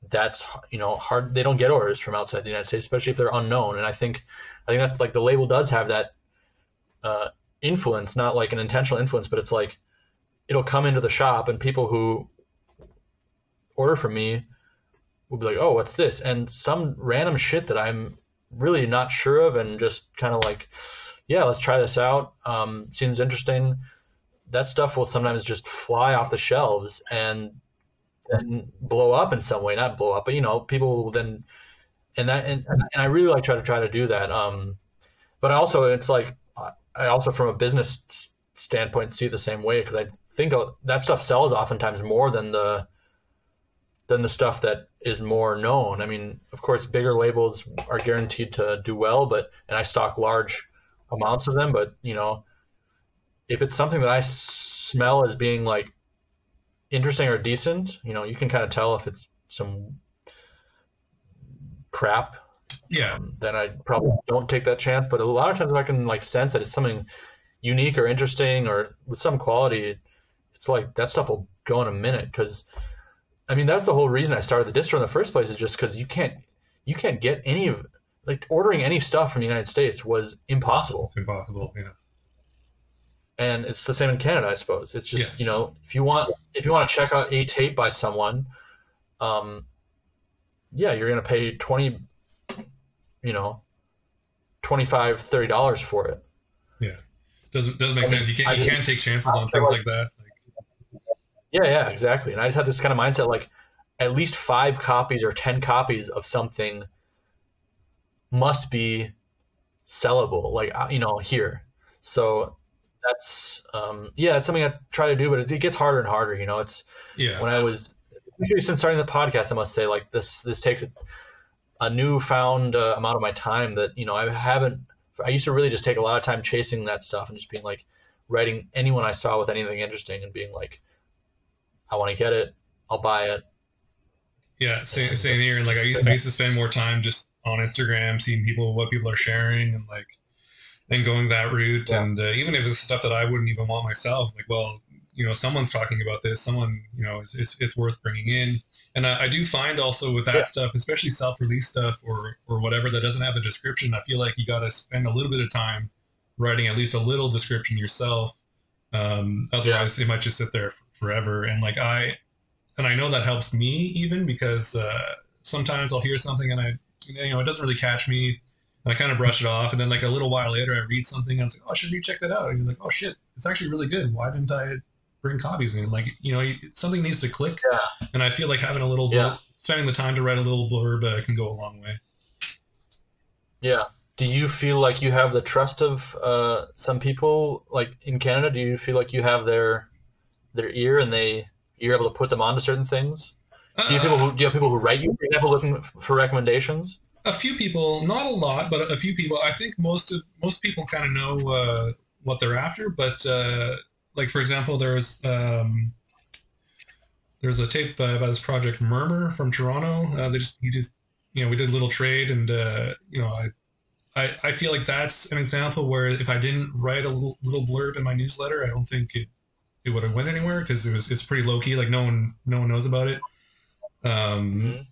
that's, you know, hard. They don't get orders from outside the United States, especially if they're unknown. And I think that's like the label does have that influence, not like an intentional influence, but it's like it'll come into the shop and people who order from me will be like, oh, what's this? And some random shit that I'm really not sure of and just kind of like, yeah, let's try this out. Seems interesting. That stuff will sometimes just fly off the shelves and blow up in some way. Not blow up, but you know, people will then, and I really like try to do that. But also it's like, I also from a business standpoint see it the same way, because I think that stuff sells oftentimes more than the stuff that is more known. I mean, of course, bigger labels are guaranteed to do well, and I stock large amounts of them, but you know, if it's something that I smell as being like interesting or decent, you know, you can kind of tell if it's some crap.
Yeah.
Then I probably don't take that chance. But a lot of times if I can like sense that it's something unique or interesting or with some quality, it's like that stuff will go in a minute. Because I mean, that's the whole reason I started the distro in the first place, is just because you can't get any of, like, ordering any stuff from the United States was impossible.
It's impossible, yeah.
And it's the same in Canada, I suppose. It's just, you know, if you want to check out a tape by someone, yeah, you're gonna pay $20, you know, $25, $30 for it.
Yeah, doesn't make sense. You can't take chances on things like that.
Yeah, exactly. And I just had this kind of mindset, like at least 5 copies or 10 copies of something must be sellable, like, you know, here. So that's it's something I try to do, but it gets harder and harder. You know, it's when I was, since starting the podcast, I must say, like this takes a newfound amount of my time that, you know, I used to really just take a lot of time chasing that stuff and just being like writing anyone I saw with anything interesting and being like, I want to get it, I'll buy it.
Yeah, same here. And like I used to spend more time just on Instagram, seeing what people are sharing, and like then going that route. Yeah. And even if it's stuff that I wouldn't even want myself, like, well, you know, someone's talking about this, someone, you know, it's worth bringing in. And I do find also with that stuff, especially self-release stuff or whatever that doesn't have a description, I feel like you got to spend a little bit of time writing at least a little description yourself. Otherwise it might just sit there forever. And like I know that helps me even because sometimes I'll hear something and it doesn't really catch me, and I kind of brush it off, and then like a little while later I read something and I'm like, oh, should you check that out? And you're like, oh shit, it's actually really good. Why didn't I bring copies in? Like, you know, something needs to click. And I feel like having a little spending the time to write a little blurb can go a long way.
Yeah, do you feel like you have the trust of some people, like in Canada? Do you feel like you have their ear and you're able to put them onto certain things? Do you have people who write you, for example, looking for recommendations?
A few people, not a lot, but a few people. I think most people kind of know what they're after. But like for example, there's a tape by this project Murmur from Toronto. We did a little trade, and I feel like that's an example where if I didn't write a little blurb in my newsletter, I don't think it would have went anywhere, because it's pretty low key. Like no one knows about it. And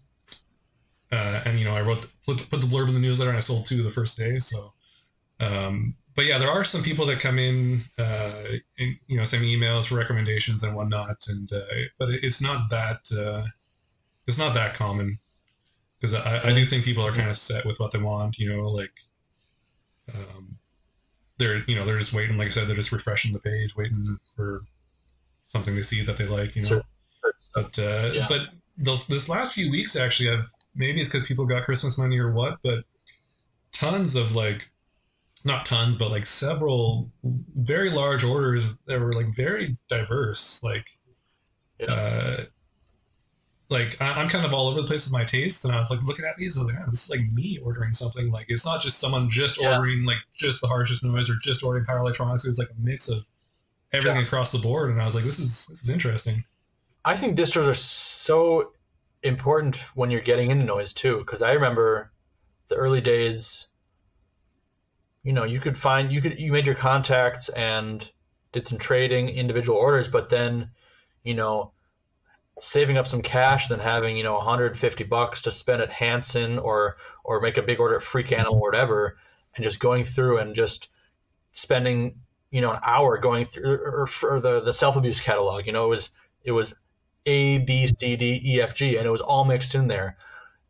I put the blurb in the newsletter, and I sold 2 the first day. So, but yeah, there are some people that come in, and, send me emails for recommendations and whatnot. And but it's not that common, because I do think people are kind of set with what they want. They're just waiting. Like I said, they're just refreshing the page, waiting for something they see that they like.
Sure.
But this last few weeks, actually, maybe it's because people got Christmas money or what, but tons of not tons, but several very large orders that were very diverse. I'm kind of all over the place with my taste, and I was looking at these, and this is me ordering something. It's not just someone just ordering just the harshest noise or just ordering power electronics. It was a mix of everything across the board, and I was like, this is interesting.
I think distros are so important when you're getting into noise too, because I remember the early days. You made your contacts and did some trading, individual orders, but then saving up some cash, then having $150 to spend at Hanson or make a big order at Freak Animal or whatever, and just going through and just spending an hour going through or the self-abuse catalog. It was A, B, C, D, E, F, G, and it was all mixed in there.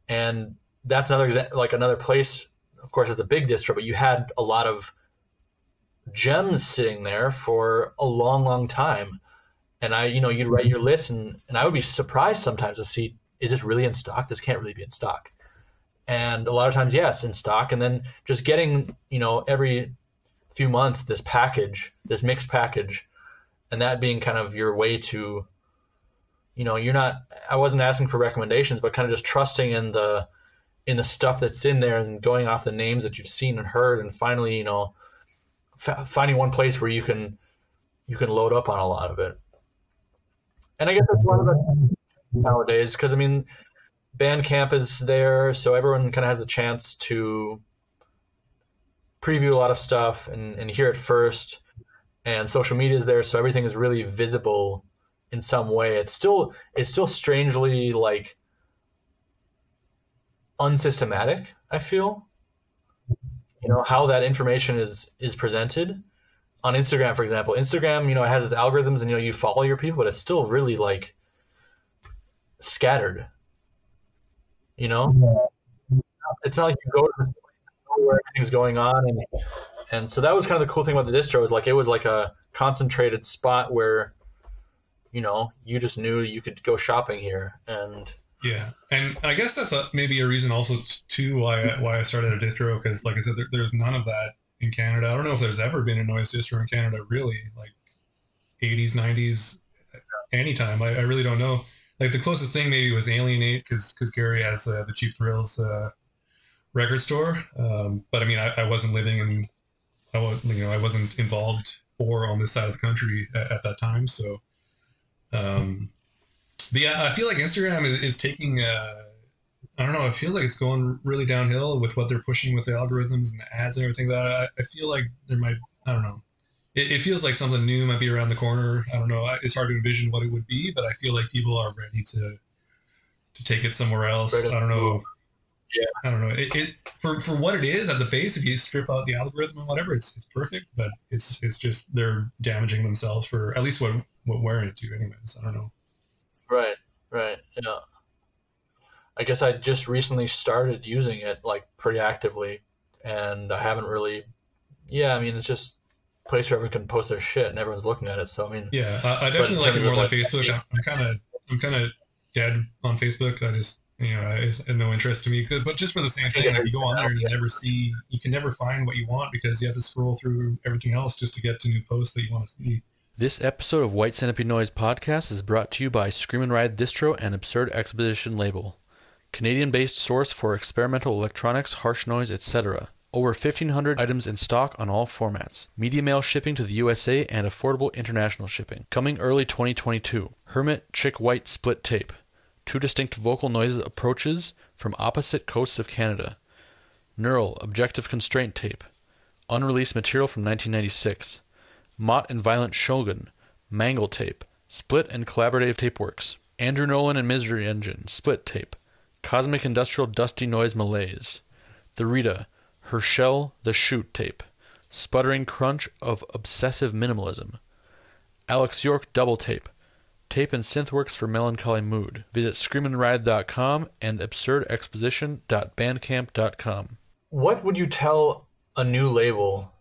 And that's another place. Of course, it's a big distro, but you had a lot of gems sitting there for a long, long time. And you'd write your list, and I would be surprised sometimes to see, is this really in stock? This can't really be in stock. And a lot of times, yeah, it's in stock. And then just getting, every few months, this mixed package, and that being kind of your way to, I wasn't asking for recommendations, but kind of just trusting in the stuff that's in there and going off the names that you've seen and heard, and finally, finding one place where you can load up on a lot of it. And I guess that's one of the nowadays, because Bandcamp is there, so everyone kind of has the chance to preview a lot of stuff and hear it first. And social media is there, so everything is really visible in some way. It's still strangely unsystematic, I feel. How that information is presented. On Instagram, for example, it has its algorithms, and you follow your people, but it's still really scattered. It's not like you go to the place where everything's going on, and so that was kind of the cool thing about the distro, is it was a concentrated spot where you just knew you could go shopping here. And
yeah, and I guess that's maybe a reason also too why I started a distro, because like I said, there's none of that in Canada. I don't know if there's ever been a noise distro in Canada, really, 80s, 90s, anytime. I really don't know. The closest thing maybe was Alienate, because Gary has the Cheap Thrills record store. But I wasn't living in, I wasn't involved or on this side of the country at that time. So, but yeah, I feel like Instagram is taking, I don't know, it feels like it's going really downhill with what they're pushing with the algorithms and the ads and everything. That I feel like there might, I don't know. It feels like something new might be around the corner. I don't know. It's hard to envision what it would be, but I feel like people are ready to take it somewhere else. I don't know.
Yeah.
I don't know. It for what it is at the base, if you strip out the algorithm and whatever, it's perfect, but it's just they're damaging themselves for at least what we're into anyways. I don't know. Right.
Yeah. I guess I just recently started using it pretty actively, and I haven't really. Yeah, it's just a place where everyone can post their shit and everyone's looking at it. So
yeah, I definitely like it more than Facebook. I'm kind of dead on Facebook. I just is no interest to me. But just for the same thing, like you go on there and you can never find what you want because you have to scroll through everything else just to get to new posts that you want to see.
This episode of White Centipede Noise Podcast is brought to you by Scream Writhe Distro and Absurd Exposition Label, Canadian-based source for experimental electronics, harsh noise, etc. Over 1,500 items in stock on all formats. Media mail shipping to the USA and affordable international shipping. Coming early 2022. Hermit Chick White Split Tape. 2 distinct vocal noise approaches from opposite coasts of Canada. Neural Objective Constraint Tape. Unreleased material from 1996. Mott and Violent Shogun. Mangle Tape. Split and collaborative tape works. Andrew Nolan and Misery Engine. Split Tape. Cosmic Industrial Dusty Noise Malaise. The Rita. Herschel The Shoot Tape. Sputtering Crunch of Obsessive Minimalism. Alex York Double Tape. Tape and synthworks for melancholy mood. Visit screamandride.com and absurdexposition.bandcamp.com.
What would you tell a new label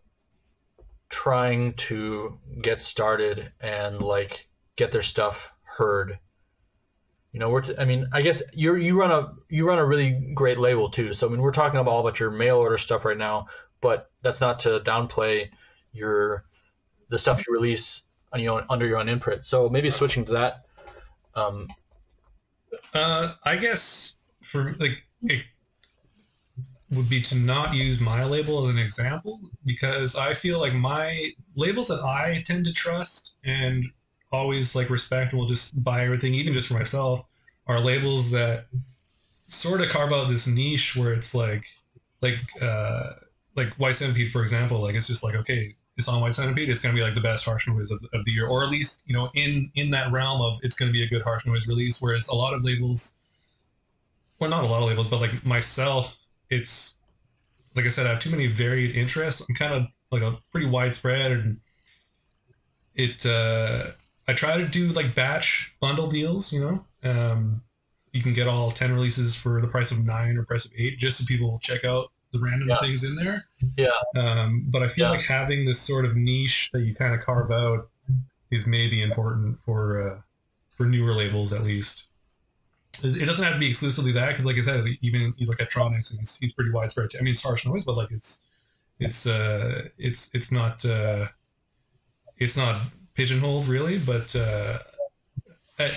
trying to get started and like get their stuff heard? I guess you run a really great label too. So I mean, we're talking all about your mail order stuff right now, but that's not to downplay the stuff you release under your own imprint. So maybe switching to that.
I guess for it would be to not use my label as an example, because I feel like my labels that I tend to trust and always respect and will just buy everything, even just for myself, are labels that sort of carve out this niche where it's like White Centipede, for example. It's just okay, it's on White Centipede, it's going to be the best harsh noise of the year, or at least in that realm of it's going to be a good harsh noise release. Whereas a lot of labels, well, not a lot of labels, but myself, it's like I said, I have too many varied interests. I'm kind of a pretty widespread, and I try to do batch bundle deals. You can get all 10 releases for the price of 9 or price of 8, just so people will check out the random things in there.
Yeah.
But I feel like having this sort of niche that you kind of carve out is maybe important for newer labels, at least. It doesn't have to be exclusively that, because like I said, even you look at Tronics and he's pretty widespread. I mean, it's harsh noise, but it's not pigeonholed really. But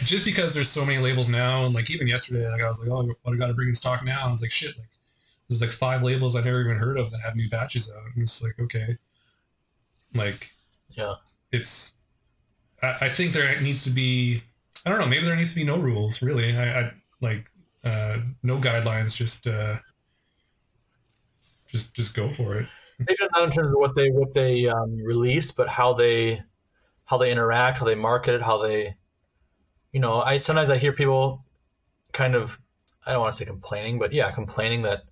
just because there's so many labels now, and even yesterday, I was like, oh, what I got to bring in stock now? I was like, shit, there's 5 labels I never even heard of that have new batches out. And it's okay, it's. I think there needs to be. I don't know. Maybe there needs to be no rules, really. I no guidelines. Just go for it.
Maybe not in terms of what they release, but how they interact, how they market it, how they. Sometimes I hear people kind of, I don't want to say complaining, but complaining that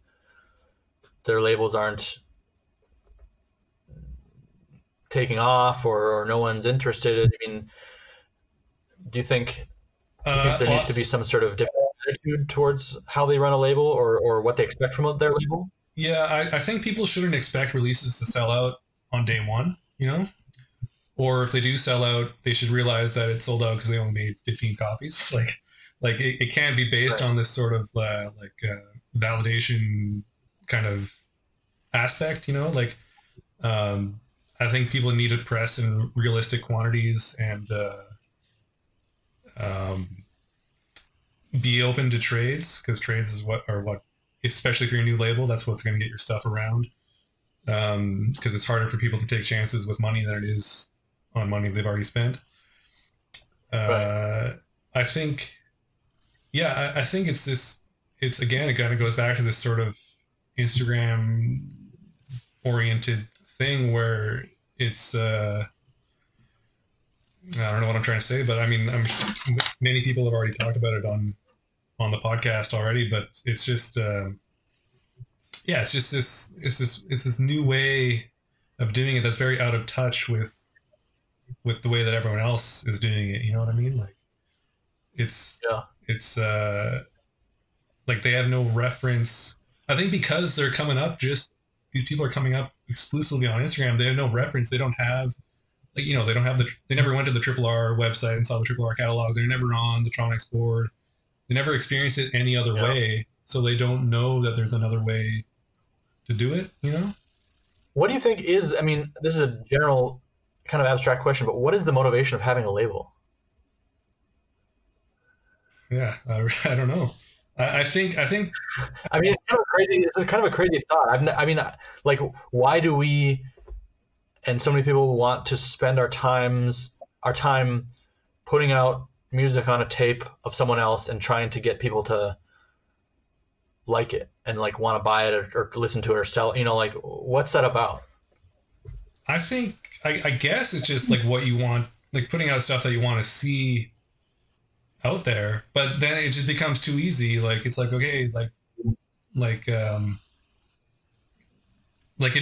their labels aren't taking off or no one's interested. I mean, do you think there needs to be some sort of different attitude towards how they run a label or what they expect from their label?
Yeah, I think people shouldn't expect releases to sell out on day one, or if they do sell out, they should realize that it sold out because they only made 15 copies. It can't be based on this sort of validation kind of aspect, I think people need to press in realistic quantities and be open to trades, because trades is what, especially if you're a new label, that's what's going to get your stuff around. Because it's harder for people to take chances with money than it is on money they've already spent.
Right.
I think it's this. It's again, it kind of goes back to this sort of Instagram oriented thing where it's. I don't know what I'm trying to say, but I mean, many people have already talked about it on the podcast already. But it's just, it's this new way of doing it that's very out of touch with the way that everyone else is doing it. You know what I mean? It's they have no reference. I think because they're coming up, these people are coming up exclusively on Instagram. They have no reference. They don't have. They don't have they never went to the Triple R website and saw the Triple R catalogs. They're never on the Tronics board. experienced it any other way, so they don't know that there's another way to do it, you know?
What do you think is, I mean, this is a general kind of abstract question, but what is the motivation of having a label?
Yeah, I don't know. I think.
I mean, it's kind of crazy. It's kind of a crazy thought. I mean, like, why do we, and so many people want to spend our time putting out music on a tape of someone else and trying to get people to like it and like want to buy it or listen to it or sell, you know, like, what's that about?
I think, I guess it's just like what you want, like putting out stuff that you want to see out there, but then it just becomes too easy. Like, it's like, okay, like it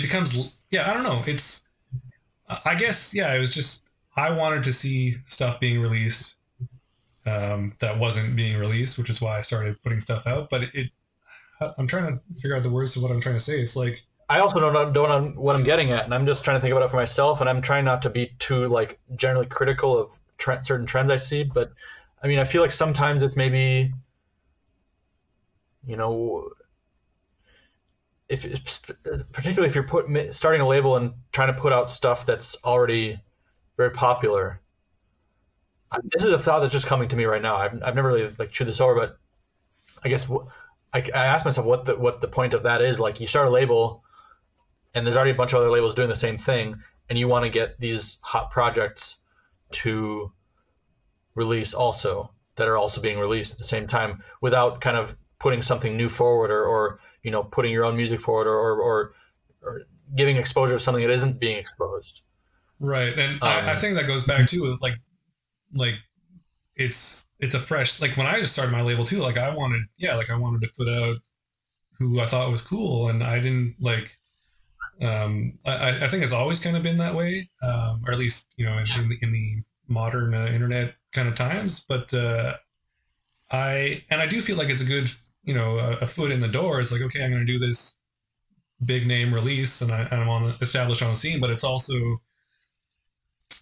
becomes, I don't know. It's, I guess, it was just, I wanted to see stuff being released that wasn't being released, which is why I started putting stuff out. But I'm trying to figure out the words of what I'm trying to say. It's like,
I also don't know what I'm getting at, and I'm just trying to think about it for myself, and I'm trying not to be too like generally critical of certain trends I see. But I mean, I feel like sometimes it's maybe, you know, particularly if you're starting a label and trying to put out stuff that's already very popular. This is a thought that's just coming to me right now. I've never really like chewed this over, but I guess I asked myself what the point of that is. Like, you start a label, and there's already a bunch of other labels doing the same thing, and you want to get these hot projects to release also, that are also being released at the same time, without kind of putting something new forward or you know, putting your own music forward or giving exposure to something that isn't being exposed.
Right. And I think that goes back to like it's a fresh, like when I just started my label too, like I wanted to put out who I thought was cool, and I didn't like, I think it's always kind of been that way, or at least, you know, in the modern internet kind of times. But I do feel like it's a good, you know, a foot in the door. It's like, okay, I'm going to do this big name release, and I want to establish on the scene. But it's also,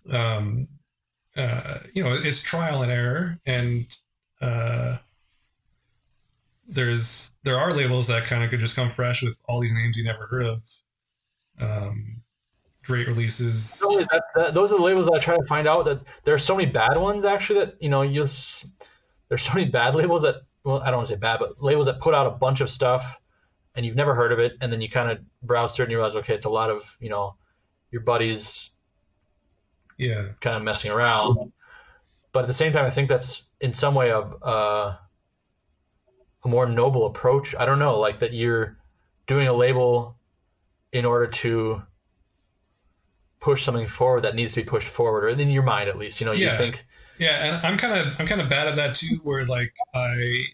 you know, it's trial and error, and there are labels that kind of could just come fresh with all these names you never heard of. Great releases.
Those are the labels that I try to find out. That there are so many bad ones, actually, that, you know, there's so many bad labels that, well, I don't want to say bad, but labels that put out a bunch of stuff and you've never heard of it, and then you kind of browse through it and you realize, okay, it's a lot of, you know, your buddies kind of messing around. But at the same time, I think that's in some way a more noble approach. I don't know, like that you're doing a label in order to push something forward that needs to be pushed forward, or in your mind at least, you know, you think.
Yeah, and I'm kind of bad at that too, where like I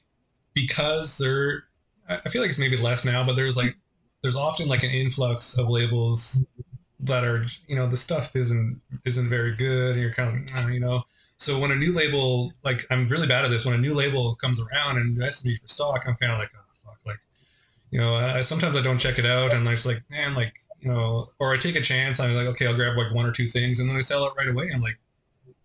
feel like it's maybe less now, but there's often like an influx of labels that are, you know, the stuff isn't very good, and you're kind of, you know. So when a new label, like, I'm really bad at this, when a new label comes around and asks me for stock, I'm kind of like, oh fuck, like, you know, sometimes I don't check it out, and it's like, man, like, you know, or I take a chance, I'm like, okay, I'll grab like one or two things, and then I sell it right away. I'm like,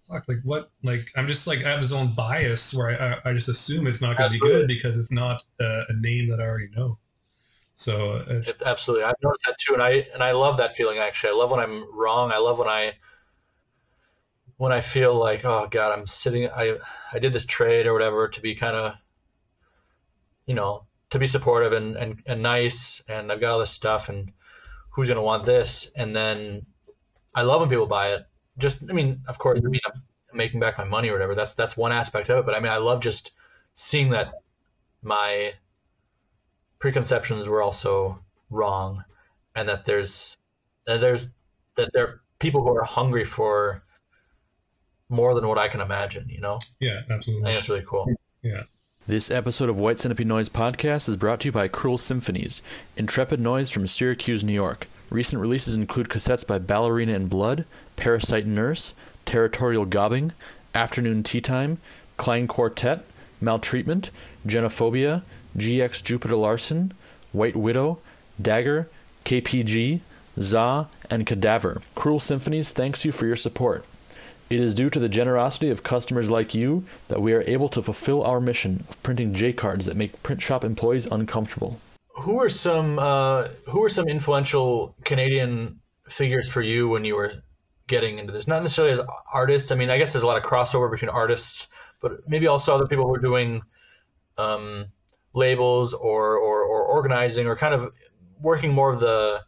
fuck, like what? Like, I'm just like, I have this own bias where I just assume it's not going to be good because it's not a name that I already know. So
absolutely, I've noticed that too, and I love that feeling. Actually, I love when I'm wrong. I love when I feel like, oh god, I did this trade or whatever to be kind of, you know, to be supportive and nice, and I've got all this stuff, and who's going to want this? And then I love when people buy it. Just, I mean, of course, I mean, I'm making back my money or whatever. That's one aspect of it. But I mean, I love just seeing that my preconceptions were also wrong, and that there are people who are hungry for more than what I can imagine, you know?
Yeah, absolutely.
I think it's really cool.
Yeah.
This episode of White Centipede Noise Podcast is brought to you by Cruel Symphonies, intrepid noise from Syracuse, New York. Recent releases include cassettes by Ballerina in Blood, Parasite Nurse, Territorial Gobbing, Afternoon Tea Time, Klein Quartet, Maltreatment, Genophobia, GX Jupiter Larson, White Widow, Dagger, KPG, Za, and Cadaver. Cruel Symphonies thanks you for your support. It is due to the generosity of customers like you that we are able to fulfill our mission of printing J-cards that make print shop employees uncomfortable.
Who are some influential Canadian figures for you when you were getting into this? Not necessarily as artists. I mean, I guess there's a lot of crossover between artists, but maybe also other people who are doing labels or organizing or kind of working more of the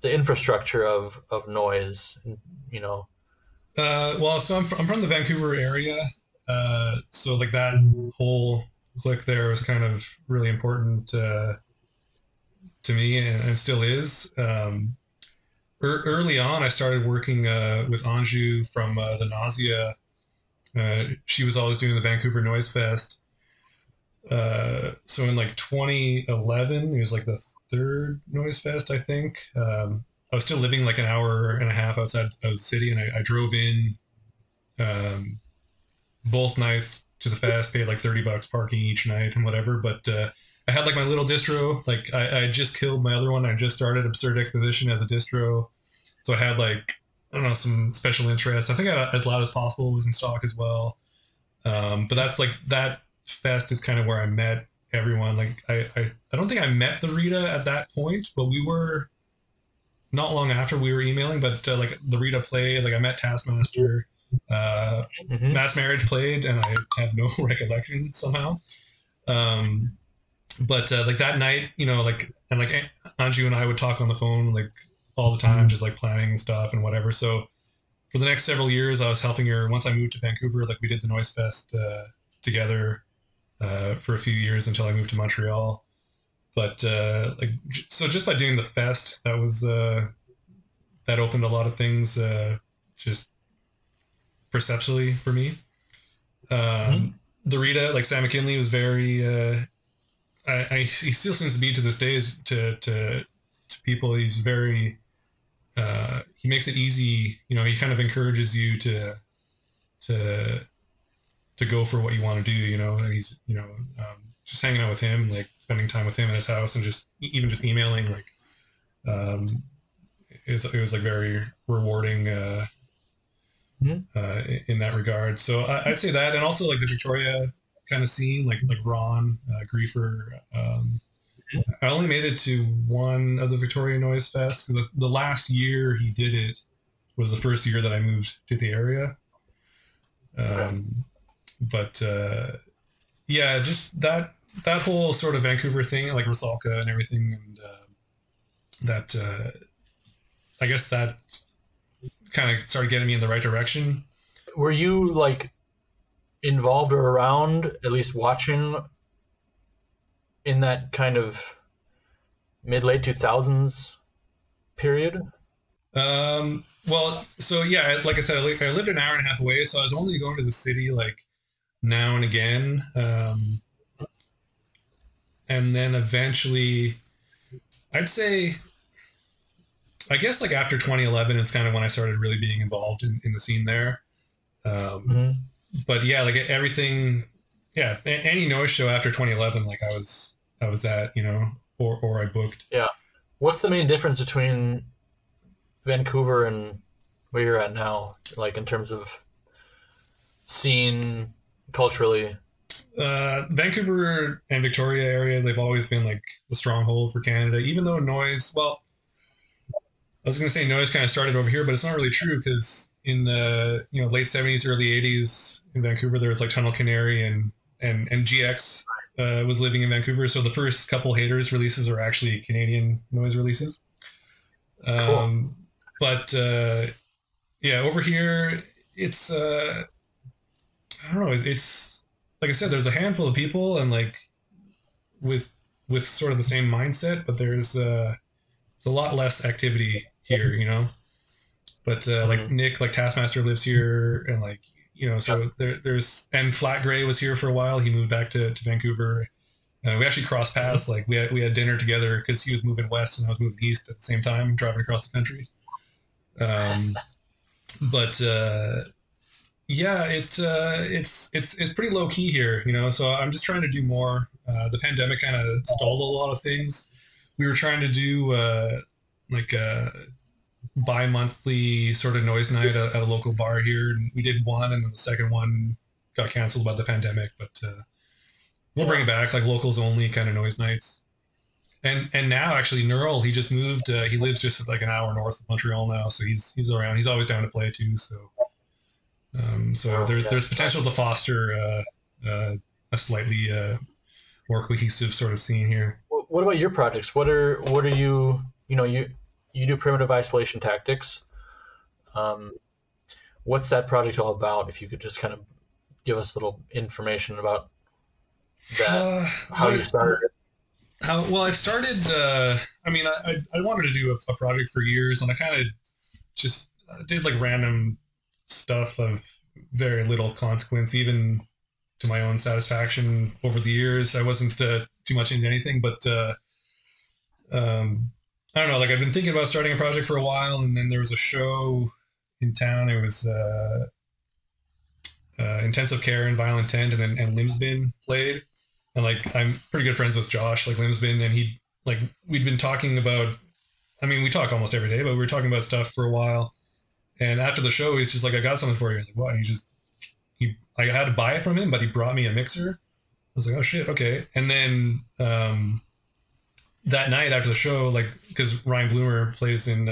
infrastructure of noise, you know.
Well, so I'm from the Vancouver area, so like that whole clique there was kind of really important to me, and still is. Early on, I started working with Anju from the Nausea. She was always doing the Vancouver Noise Fest. So in like 2011, it was like the third Noise Fest, I think. I was still living like an hour and a half outside of the city, and I drove in both nights to the fest, paid like $30 parking each night and whatever. But I had like my little distro. Like I just killed my other one. I just started Absurd Exposition as a distro. So I had like, I don't know, some special interests. I think As Loud as Possible was in stock as well. But that's like, that fest is kind of where I met everyone. Like I don't think I met the Rita at that point, but we were not long after we were emailing, but like the Rita played, like I met Taskmaster, Mass Marriage played, and I have no recollection somehow. But like that night, you know, like, and like Anju and I would talk on the phone like all the time, just like planning and stuff and whatever. So for the next several years, I was helping her. Once I moved to Vancouver, like we did the Noise Fest together for a few years until I moved to Montreal. But like, so just by doing the fest, that was that opened a lot of things just perceptually for me. The Rita, like Sam McKinley, was very. He still seems to be to this day to people. He's very. He makes it easy. You know, he kind of encourages you to go for what you want to do. You know, and he's just hanging out with him, like spending time with him in his house, and just emailing, like it was like very rewarding in that regard. So I'd say that, and also like the Victoria kind of scene, like Ron Griefer. I only made it to one of the Victoria Noise Fest. The last year he did it was the first year that I moved to the area. But yeah, just that whole sort of Vancouver thing, like Rusalka and everything, and that I guess that kind of started getting me in the right direction.
Were you like involved or around, at least watching, in that kind of mid-late 2000s period?
Well, so yeah, like I said, I lived an hour and a half away, so I was only going to the city like now and again. And then eventually, I'd say, I guess like after 2011 is kind of when I started really being involved in the scene there. But yeah, like everything, yeah, any noise show after 2011, like I was at, you know, or I booked.
Yeah. What's the main difference between Vancouver and where you're at now, like in terms of scene, culturally?
Vancouver and Victoria area, they've always been like the stronghold for Canada, even though noise, well, I was going to say noise kind of started over here, but it's not really true, because in the late 70s, early 80s in Vancouver, there was like Tunnel Canary and GX was living in Vancouver. So the first couple Haters releases are actually Canadian noise releases. Cool. But yeah, over here, it's, I don't know, it's like I said, there's a handful of people and like with sort of the same mindset, but there's a lot less activity here, you know. But like Nick, like Taskmaster, lives here, and like, you know, so there's, and Flat Gray was here for a while. He moved back to Vancouver. We actually crossed paths. Like we had dinner together because he was moving west and I was moving east at the same time, driving across the country. But yeah, it's pretty low key here, you know. So I'm just trying to do more. The pandemic kind of stalled a lot of things. We were trying to do like bi-monthly sort of noise night at a local bar here. And we did one, and then the second one got canceled by the pandemic, but we'll bring it back, like locals only kind of noise nights. And now actually Neural, he just moved. He lives just like an hour north of Montreal now, so he's around. He's always down to play too. So there's potential to foster a slightly more cohesive sort of scene here.
What about your projects? What are you you do primitive isolation tactics. What's that project all about? If you could just kind of give us a little information about that, how you started it.
Well, it started, I wanted to do a project for years, and I kind of just did like random stuff of very little consequence, even to my own satisfaction over the years. I wasn't too much into anything, but I don't know, like I've been thinking about starting a project for a while, and then there was a show in town. It was Intensive Care and Violent Intent, and Limsbin played. And like, I'm pretty good friends with Josh, like Limsbin, and we'd been talking about, we talk almost every day, but we were talking about stuff for a while. And after the show, he's just like, I got something for you. I was like, what? And I had to buy it from him, but he brought me a mixer. I was like, oh shit, okay. And then that night after the show, like, because Ryan Bloomer plays in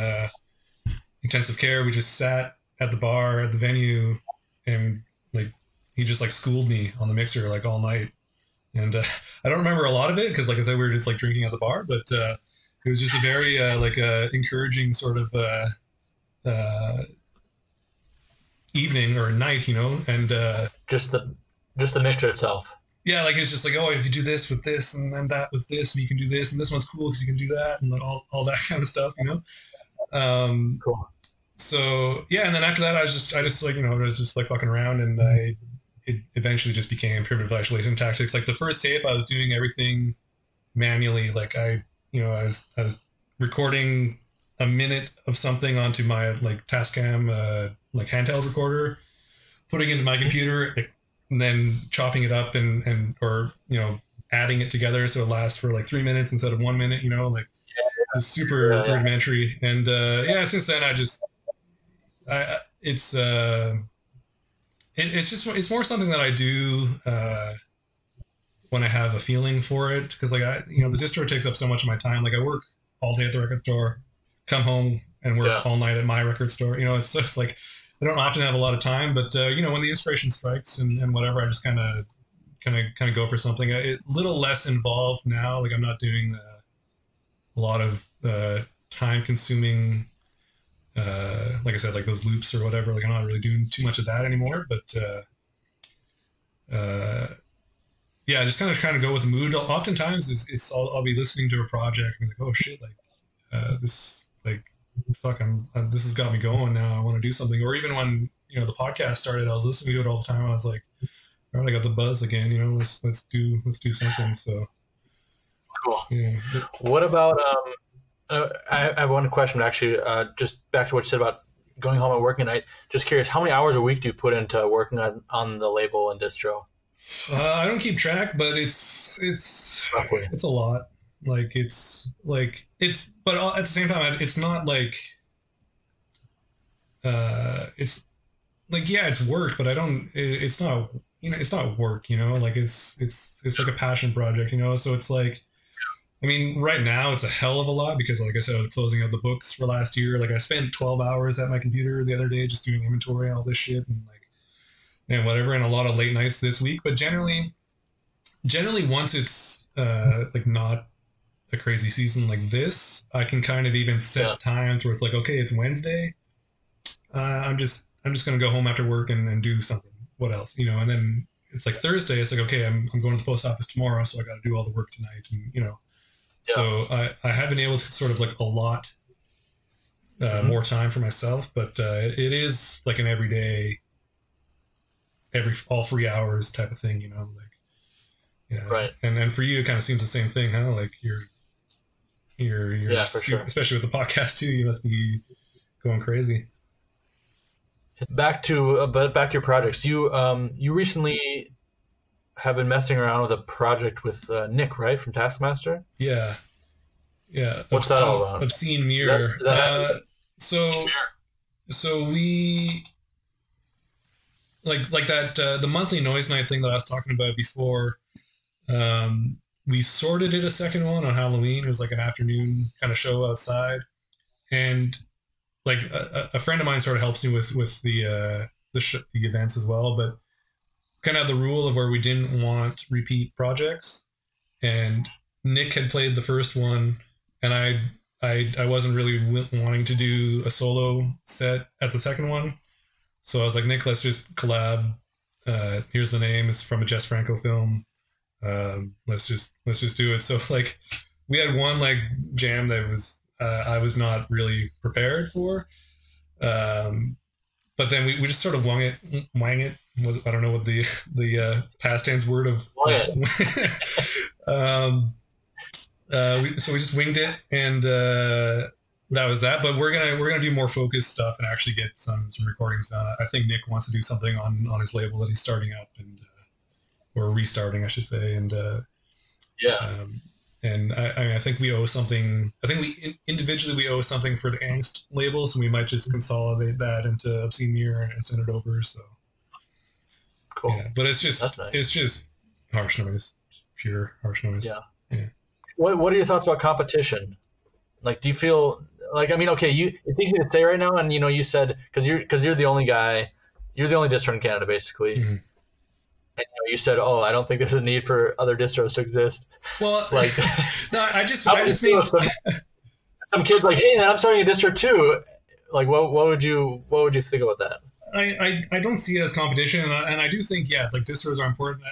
Intensive Care, we just sat at the bar at the venue, and like he just like schooled me on the mixer like all night. And I don't remember a lot of it because, like I said, we were just like drinking at the bar, but it was just a very encouraging sort of evening or night, and
just the mixer itself.
Yeah, like it's just like, oh, if you do this with this and then that with this, and you can do this, and this one's cool because you can do that, and like all that kind of stuff,
Cool.
So yeah, and then after that, I just like, I was just like fucking around, and it eventually just became primitive isolation tactics. Like the first tape, I was doing everything manually. Like I was recording a minute of something onto my like Tascam like handheld recorder, putting it into my computer, and then chopping it up or adding it together so it lasts for like 3 minutes instead of 1 minute. It's super rudimentary. And since then it's more something that I do when I have a feeling for it, because like the distro takes up so much of my time. Like I work all day at the record store, come home and work all night at my record store. It's like I don't often have a lot of time, but when the inspiration strikes and whatever, I just kind of go for something. A little less involved now. Like I'm not doing a lot of time consuming. Like I said, like those loops or whatever, like I'm not really doing too much of that anymore, but I just kind of go with the mood. Oftentimes I'll be listening to a project and be like, oh shit, like this, like, fuck, this has got me going now. I want to do something. Or even when, the podcast started, I was listening to it all the time. I was like, all right, I got the buzz again, let's do something. So
cool.
Yeah.
What about, I have one question actually, just back to what you said about going home and working at night. Just curious, how many hours a week do you put into working on the label and distro?
I don't keep track, but it's a lot. Like but at the same time, it's not like, it's like, yeah, it's work, but it's not, it's not work, like it's like a passion project, so it's like, right now it's a hell of a lot because, like I said, I was closing out the books for last year. Like I spent 12 hours at my computer the other day just doing inventory and all this shit and whatever, and a lot of late nights this week. But generally once it's like not a crazy season like this, I can kind of even set times where it's like, okay, it's Wednesday. I'm just gonna go home after work and do something. What else, and then it's like Thursday. It's like, okay, I'm going to the post office tomorrow, so I got to do all the work tonight, and So I have been able to sort of like allot more time for myself, but it is like an everyday, all 3 hours type of thing,
Right.
And then for you, it kind of seems the same thing, huh? Like you're
for sure.
Especially with the podcast too, you must be going crazy.
Back to your projects. You recently have been messing around with a project with Nick, right, from Taskmaster?
Yeah.
What's that all about?
Obscene Mirror. So we like that the monthly noise night thing that I was talking about before. We sort of did a second one on Halloween. It was like an afternoon kind of show outside, and like a friend of mine sort of helps me with the events as well. But kind of the rule of where we didn't want repeat projects, and Nick had played the first one, and I wasn't really wanting to do a solo set at the second one. So I was like, Nick, let's just collab. Here's the name. It's from a Jess Franco film. Let's just do it. So like we had one like jam that was I was not really prepared for. But then we just sort of wang it. I don't know what the past tense word of. So we just winged it, and that was that. But we're gonna do more focused stuff and actually get some recordings done. I think Nick wants to do something on his label that he's starting up and or restarting, I should say. And and I think we owe something. I think we individually owe something for the Angst label, so we might just consolidate that into Obscene Mirror and send it over. So
cool.
Yeah, but it's just
nice.
It's just harsh noise, pure harsh noise.
Yeah.
Yeah.
What are your thoughts about competition? Like, do you feel like, I mean, okay, it's easy to say right now, and you said because you're the only guy, you're the only distro in Canada basically.
Mm-hmm.
And you said, "Oh, I don't think there's a need for other distros to exist."
Well,
like,
no, I just mean
some kids like, "Hey, man, I'm starting a distro too." Like, what would you think about that?
I don't see it as competition, and I do think like distros are important.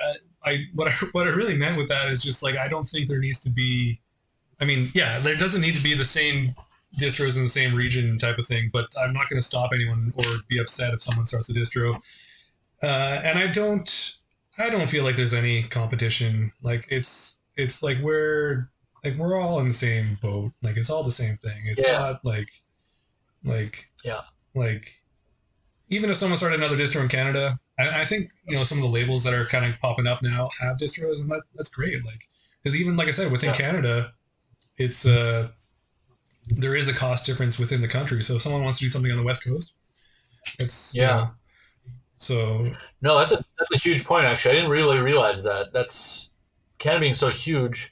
What I really meant with that is just like I don't think there needs to be. I mean, there doesn't need to be the same distros in the same region type of thing, but I'm not going to stop anyone or be upset if someone starts a distro. And I don't feel like there's any competition. Like it's like we're all in the same boat. Like it's all the same thing. It's not like even if someone started another distro in Canada, I think some of the labels that are kind of popping up now have distros, and that's great. Like because even like I said within Canada, it's there is a cost difference within the country. So if someone wants to do something on the West Coast, it's so
no, that's a huge point. Actually, I didn't really realize that. That's Canada being so huge.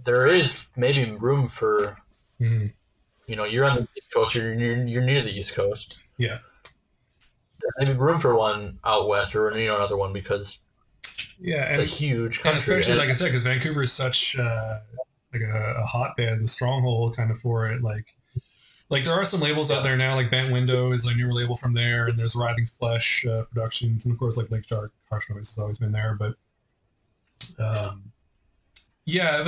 There is maybe room for, you're on the East Coast, you're near the East Coast.
Yeah,
there's maybe room for one out west or another one because it's a huge country.
And especially like I said, because Vancouver is such like a hotbed, the stronghold kind of for it. Like there are some labels out there now, like Bent Window is a newer label from there, and there's Writhing Flesh Productions, and of course like Lake Shark Harsh Noise has always been there. But but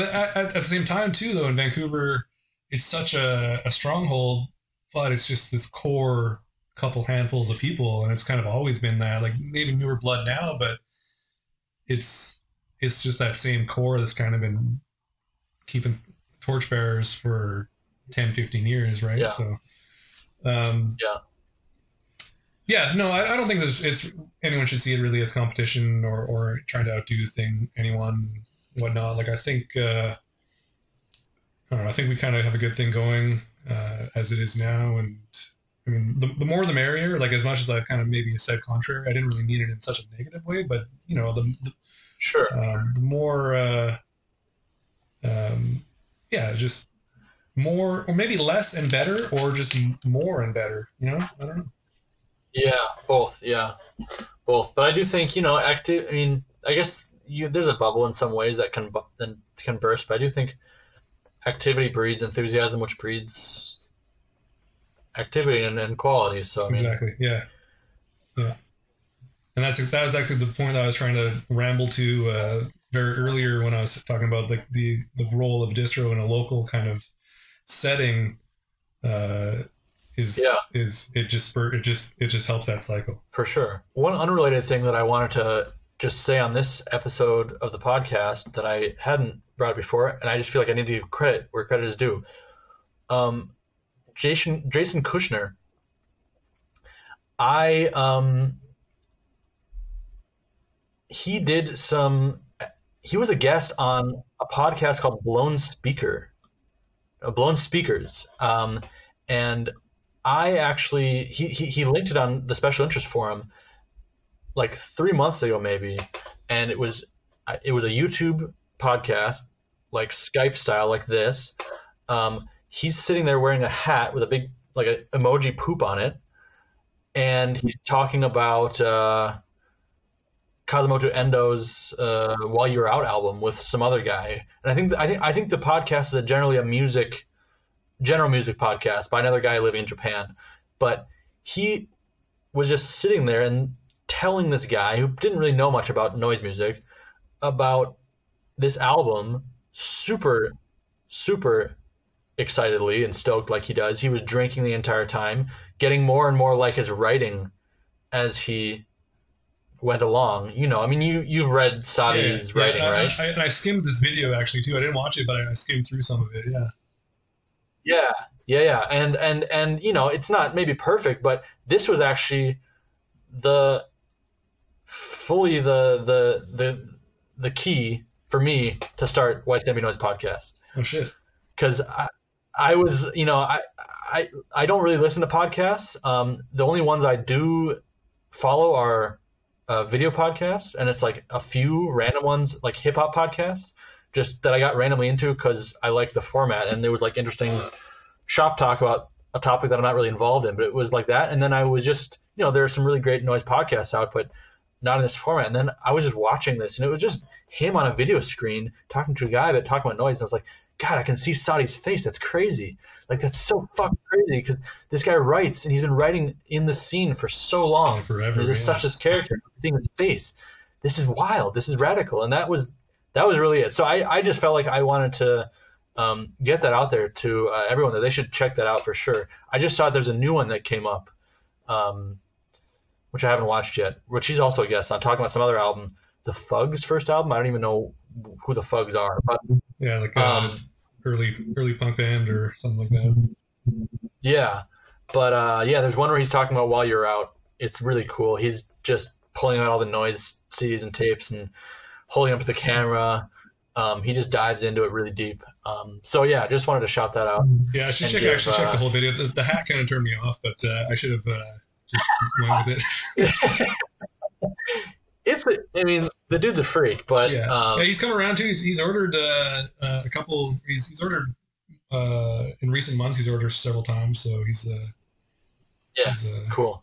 at the same time too, though, in Vancouver, it's such a stronghold, but it's just this core couple handfuls of people, and it's kind of always been that. Like maybe newer blood now, but it's just that same core that's kind of been keeping torchbearers for 10, 15 years, right?
Yeah.
So, no, I don't think anyone should see it really as competition or trying to outdo anyone, whatnot. Like, I think, I don't know, I think we kind of have a good thing going as it is now. And I mean, the more the merrier, like as much as I've kind of maybe said contrary, I didn't really mean it in such a negative way, but the more, just more, or maybe less and better, or just more and better. I don't know.
Yeah, both. Yeah, both. But I do think active. I mean, I guess there's a bubble in some ways that can burst. But I do think activity breeds enthusiasm, which breeds activity and quality. So
exactly, yeah. And that was actually the point that I was trying to ramble to very earlier when I was talking about like the role of distro in a local kind of setting. It just helps that cycle
for sure. One unrelated thing that I wanted to just say on this episode of the podcast that I hadn't brought before, and I just feel like I need to give credit where credit is due. Jason Kushner. He was a guest on a podcast called Blown Speakers. And I actually he linked it on the special interest forum like 3 months ago maybe, and it was a YouTube podcast, like Skype style, like this. He's sitting there wearing a hat with a big like a emoji poop on it, and he's talking about Kazumoto Endo's "While You Were Out" album with some other guy. And I think the podcast is generally a general music podcast by another guy living in Japan, but he was just sitting there and telling this guy who didn't really know much about noise music about this album super excitedly and stoked like he does. He was drinking the entire time, getting more and more like his writing as he went along. You know, I mean, you've read Sadi's writing, right?
I skimmed this video actually too. I didn't watch it, but I skimmed through some of it.
Yeah. And you know, it's not maybe perfect, but this was actually the key for me to start White Centipede Noise Podcast.
Oh shit.
Because I was, you know, I don't really listen to podcasts. The only ones I do follow are video podcasts, and it's like a few random ones, like hip hop podcasts, just that I got randomly into because I liked the format, and there was like interesting shop talk about a topic that I'm not really involved in, but it was like that. And then I was just, you know, there are some really great noise podcasts out, but not in this format. And then I was just watching this, and it was just him on a video screen talking to a guy but talking about noise. And I was like, God, I can see Sadi's face. That's crazy. Like, that's so fucking crazy because this guy writes, and he's been writing in the scene for so long.
Forever.
There's such this character, seeing his face. This is wild. This is radical. And that was really it. So I just felt like I wanted to get that out there to everyone, that they should check that out for sure. I just saw there's a new one that came up, which I haven't watched yet, which he's also a guest on, talking about some other album, the Fugs' first album. I don't even know who the Fugs are, but
yeah, like early punk band or something like that.
Yeah, but yeah, there's one where he's talking about While You're Out. It's really cool. He's just pulling out all the noise CDs and tapes and holding up to the camera. He just dives into it really deep. So yeah, just wanted to shout that out.
Yeah, I should check the whole video. The hat kind of turned me off, but I should have just went with it.
I mean, the dude's a freak, but
yeah, he's come around too. He's ordered a couple. He's ordered in recent months. He's ordered several times, so he's
cool.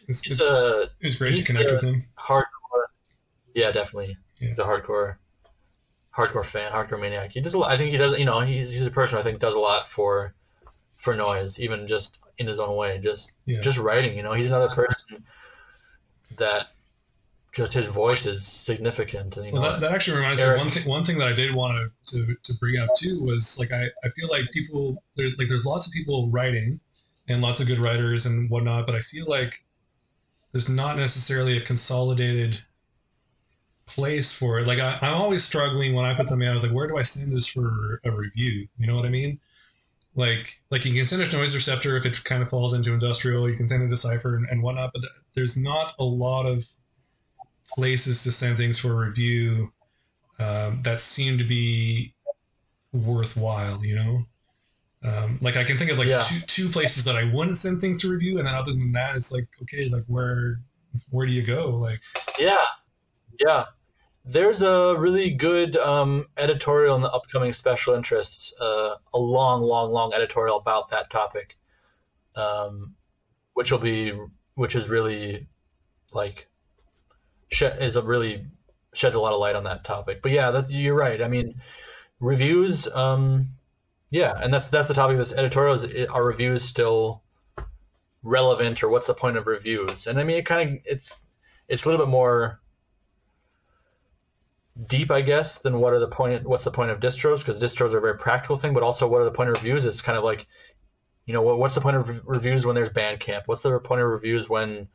It was great to connect with him.
Hardcore, yeah, definitely.
Yeah.
He's a hardcore fan, hardcore maniac. He does a lot. I think he does. You know, he's a person I think does a lot for noise, even just in his own way. Just writing. You know, he's another person that just his voice is significant. And,
that actually reminds me. One thing that I did want to bring up too was like I feel like there's lots of people writing and lots of good writers and whatnot, but I feel like there's not necessarily a consolidated place for it. Like I'm always struggling when I put something out. I was like, where do I send this for a review? You know what I mean? Like you can send it to Noise Receptor if it kind of falls into industrial. You can send it to Cypher and whatnot, but there's not a lot of places to send things for review that seem to be worthwhile. You know, like I can think of like two places that I wouldn't send things to review, and then other than that, it's like, okay, like where do you go? Like
yeah, there's a really good editorial in the upcoming special interests, a long editorial about that topic, which is really like sheds a lot of light on that topic. But yeah, you're right. I mean, reviews, and that's the topic of this editorial is, are reviews still relevant, or what's the point of reviews? And I mean, it's a little bit more deep, I guess, than what's the point of distros, because distros are a very practical thing, but also what are the point of reviews? It's kind of like, you know, what's the point of reviews when there's Bandcamp? What's the point of reviews when,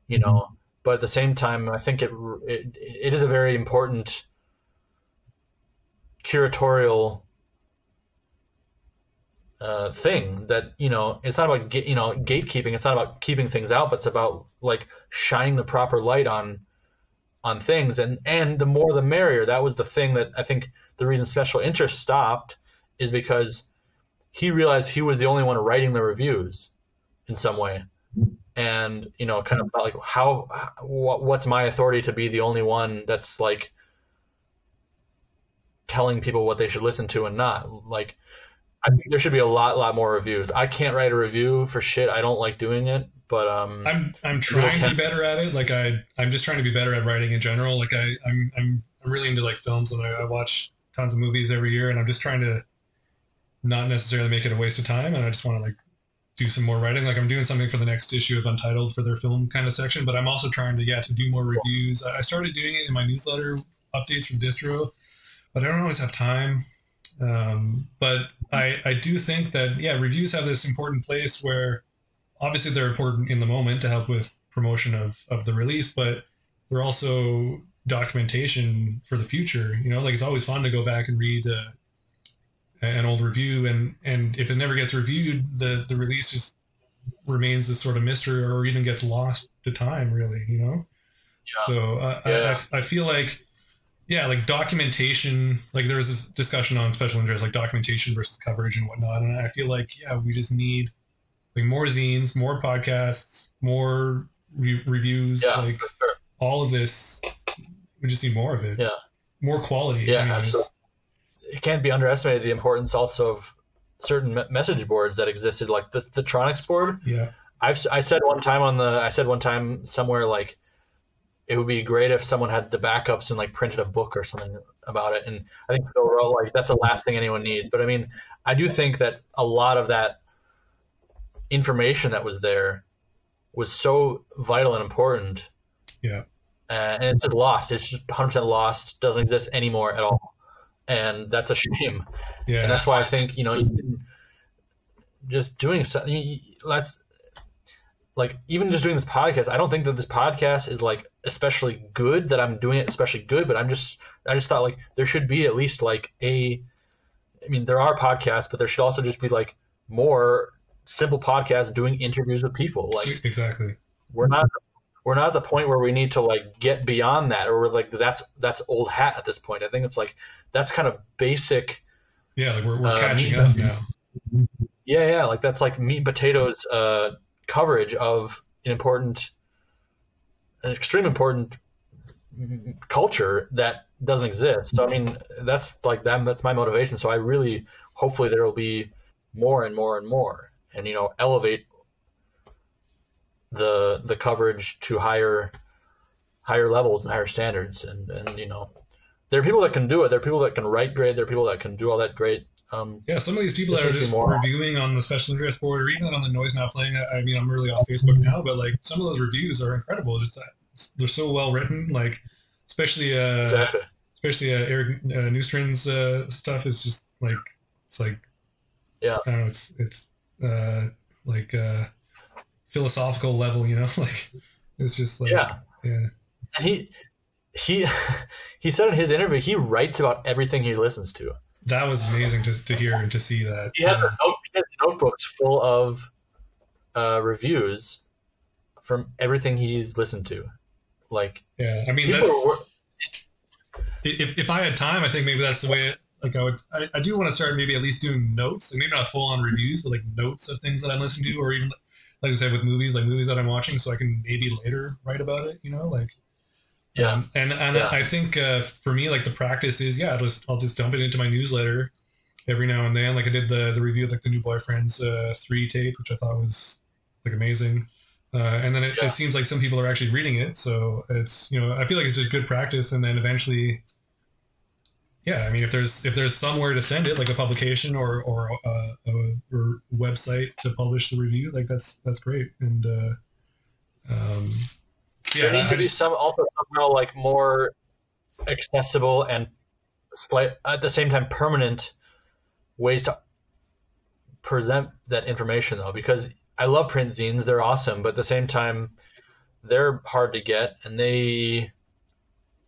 you know, but at the same time, I think it is a very important curatorial thing that, you know, it's not about gatekeeping. It's not about keeping things out, but it's about like shining the proper light on things, and the more the merrier. That was the thing that I think the reason Special Interest stopped is because he realized he was the only one writing the reviews in some way. And, you know, kind of felt like, what's my authority to be the only one that's like telling people what they should listen to and not? Like, I think there should be a lot more reviews. I can't write a review for shit. I don't like doing it, but
I'm trying to be better at it. Like I'm just trying to be better at writing in general. Like I'm really into like films, and I watch tons of movies every year, and I'm just trying to not necessarily make it a waste of time. And I just want to like do some more writing. Like I'm doing something for the next issue of Untitled for their film kind of section, but I'm also trying to do more reviews. I started doing it in my newsletter updates from Distro, but I don't always have time. But I do think that, reviews have this important place where obviously they're important in the moment to help with promotion of the release, but they're also documentation for the future. You know, like it's always fun to go back and read an old review, and if it never gets reviewed, the release just remains this sort of mystery, or even gets lost to time, really, you know? Yeah. So I feel like, like documentation, like there was this discussion on special interest, like documentation versus coverage and whatnot. And I feel like, we just need like more zines, more podcasts, more reviews, like all of this. We just need more of it.
Yeah.
More quality.
Yeah. Absolutely. It can't be underestimated the importance also of certain message boards that existed, like the Tronics board.
Yeah.
I said one time somewhere, like, it would be great if someone had the backups and like printed a book or something about it. And I think overall, like, that's the last thing anyone needs. But I mean, I do think that a lot of that information that was there was so vital and important.
Yeah.
And it's just lost. It's just 100% lost. Doesn't exist anymore at all. And that's a shame.
Yeah.
And that's why I think, even just doing something, even just doing this podcast, I don't think that this podcast is like especially good, that I'm doing it especially good, but I just thought like there should be at least like there are podcasts, but there should also just be like more simple podcasts doing interviews with people. Like,
exactly.
We're not at the point where we need to like get beyond that, or we're like, that's old hat at this point. I think it's like, that's kind of basic.
Yeah. Like we're catching up now.
Yeah. Like that's like meat and potatoes, coverage of an extreme important culture that doesn't exist. So I mean, that's my motivation. So I really, hopefully there will be more and more and more, and elevate the coverage to higher levels and higher standards. And there are people that can do it. There are people that can write great. There are people that can do all that great.
Some of these people that are just reviewing on the special interest board, or even on the Noise Now Playing. I mean, I'm really off Facebook now, but like some of those reviews are incredible. Just they're so well written. Like especially Eric Newstrand's stuff is just like, it's like, I don't know, it's like philosophical level, like it's just like And
he said in his interview he writes about everything he listens to.
That was amazing to hear and to see that.
He has notebooks full of reviews from everything he's listened to. Like,
I mean, if I had time, I think maybe that's the way I do want to start maybe at least doing notes, like maybe not full on reviews, but like notes of things that I'm listening to, or even like I said with movies, like movies that I'm watching, so I can maybe later write about it, like. I think for me, like the practice is, I'll just dump it into my newsletter every now and then. Like I did the review of like the New Boyfriends 3 tape, which I thought was like amazing. And then it seems like some people are actually reading it. So it's, I feel like it's just good practice. And then eventually, I mean, if there's somewhere to send it, like a publication or a website to publish the review, like that's great. And
there needs to be somehow like more accessible and at the same time permanent ways to present that information, though, because I love print zines. They're awesome, but at the same time, they're hard to get, and they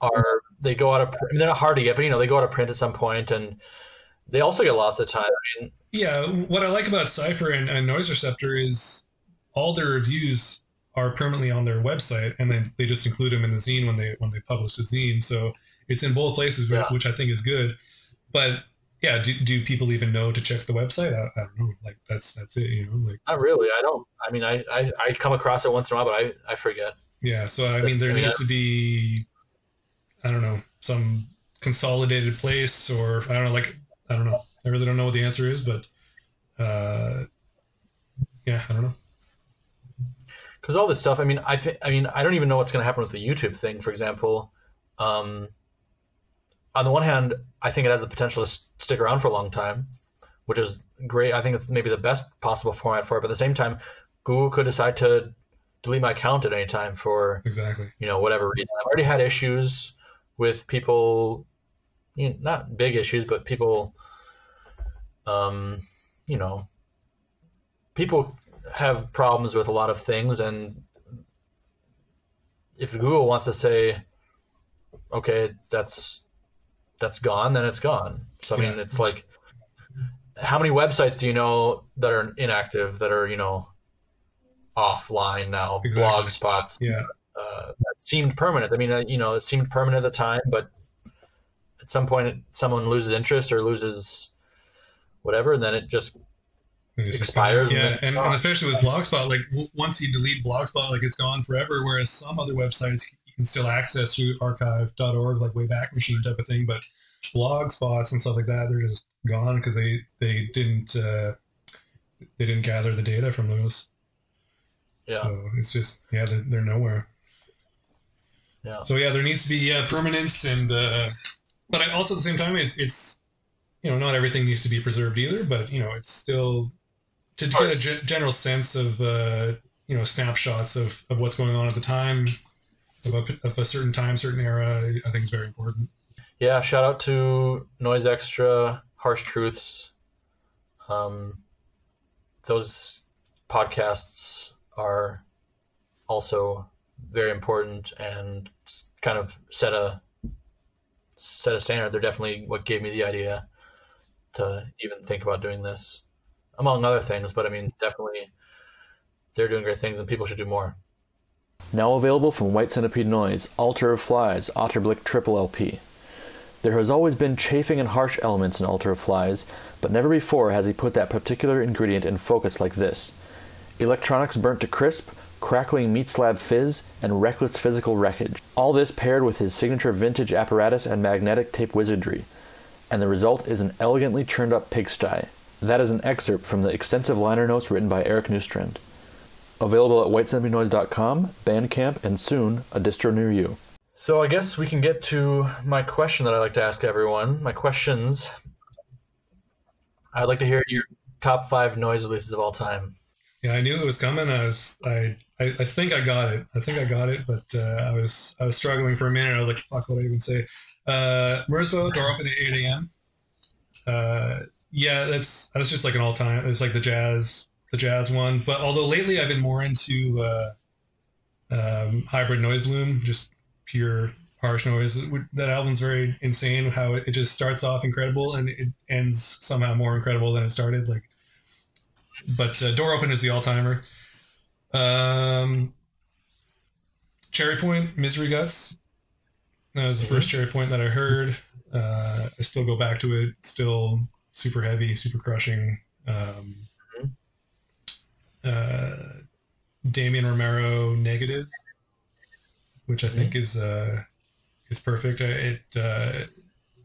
go out of. I mean, they're not hard to get, but they go out of print at some point, and they also get lost at times. I mean,
what I like about Cypher and Noise Receptor is all their reviews are permanently on their website, and then they just include them in the zine when they publish the zine. So it's in both places, which I think is good. But yeah, do people even know to check the website? I don't know. Like that's it, you know, like
Not really. I don't. I mean, I come across it once in a while, but I forget.
yeah. So I mean, there needs to be, I don't know, some consolidated place, or I don't know, like I don't know. I really don't know what the answer is, but yeah, I don't know.
Because all this stuff, I mean, I don't even know what's going to happen with the YouTube thing, for example. On the one hand, I think it has the potential to stick around for a long time, which is great. I think it's maybe the best possible format for it. But at the same time, Google could decide to delete my account at any time for
Exactly.
Whatever reason. I've already had issues with people, not big issues, but people, people have problems with a lot of things, and if Google wants to say, okay, that's gone, then it's gone. So I mean, it's like, how many websites do you know that are inactive, that are offline now?
Exactly.
Blog spots.
Yeah.
That seemed permanent. I mean, it seemed permanent at the time, but at some point, someone loses interest or loses whatever, and then it just expires.
Yeah, and especially with Blogspot, like once you delete Blogspot, like it's gone forever. Whereas some other websites you can still access through archive.org, like Wayback Machine type of thing. But Blogspots and stuff like that, they're just gone because they didn't gather the data from those.
Yeah.
So it's just they're nowhere.
Yeah.
So yeah, there needs to be permanence, and but also at the same time, it's not everything needs to be preserved either. But it's still to get a general sense of snapshots of what's going on at the time of a certain time, certain era. I think is very important.
Yeah. Shout out to Noise Extra, Harsh Truths. Those podcasts are also very important and kind of set a standard. They're definitely what gave me the idea to even think about doing this, among other things. But I mean, definitely they're doing great things, and people should do more.
Now available from White Centipede Noise, Altar of Flies, Otterblick Triple LP. There has always been chafing and harsh elements in Altar of Flies, but never before has he put that particular ingredient in focus like this. Electronics burnt to crisp, crackling meat slab fizz, and reckless physical wreckage. All this paired with his signature vintage apparatus and magnetic tape wizardry. And the result is an elegantly churned up pigsty. That is an excerpt from the extensive liner notes written by Eric Neustrand. Available at whitecentipedenoise.com, Bandcamp, and soon, a distro near you.
So I guess we can get to my question that I like to ask everyone. My questions. I'd like to hear your top 5 noise releases of all time.
Yeah, I knew it was coming. I think I got it. But I was struggling for a minute. I was like, fuck, what did I even say? Mersbo, Door Open at 8 a.m. Yeah, that's just like an all time. It's like the jazz one. But although lately I've been more into Hybrid Noise Bloom, just pure harsh noise. That album's very insane. How it just starts off incredible and it ends somehow more incredible than it started. But Door Open is the all timer. Cherry Point, Misery Guts. That was the first Cherry Point that I heard. I still go back to it. Still super heavy, super crushing. Damien Romero, Negative, which I think is perfect. I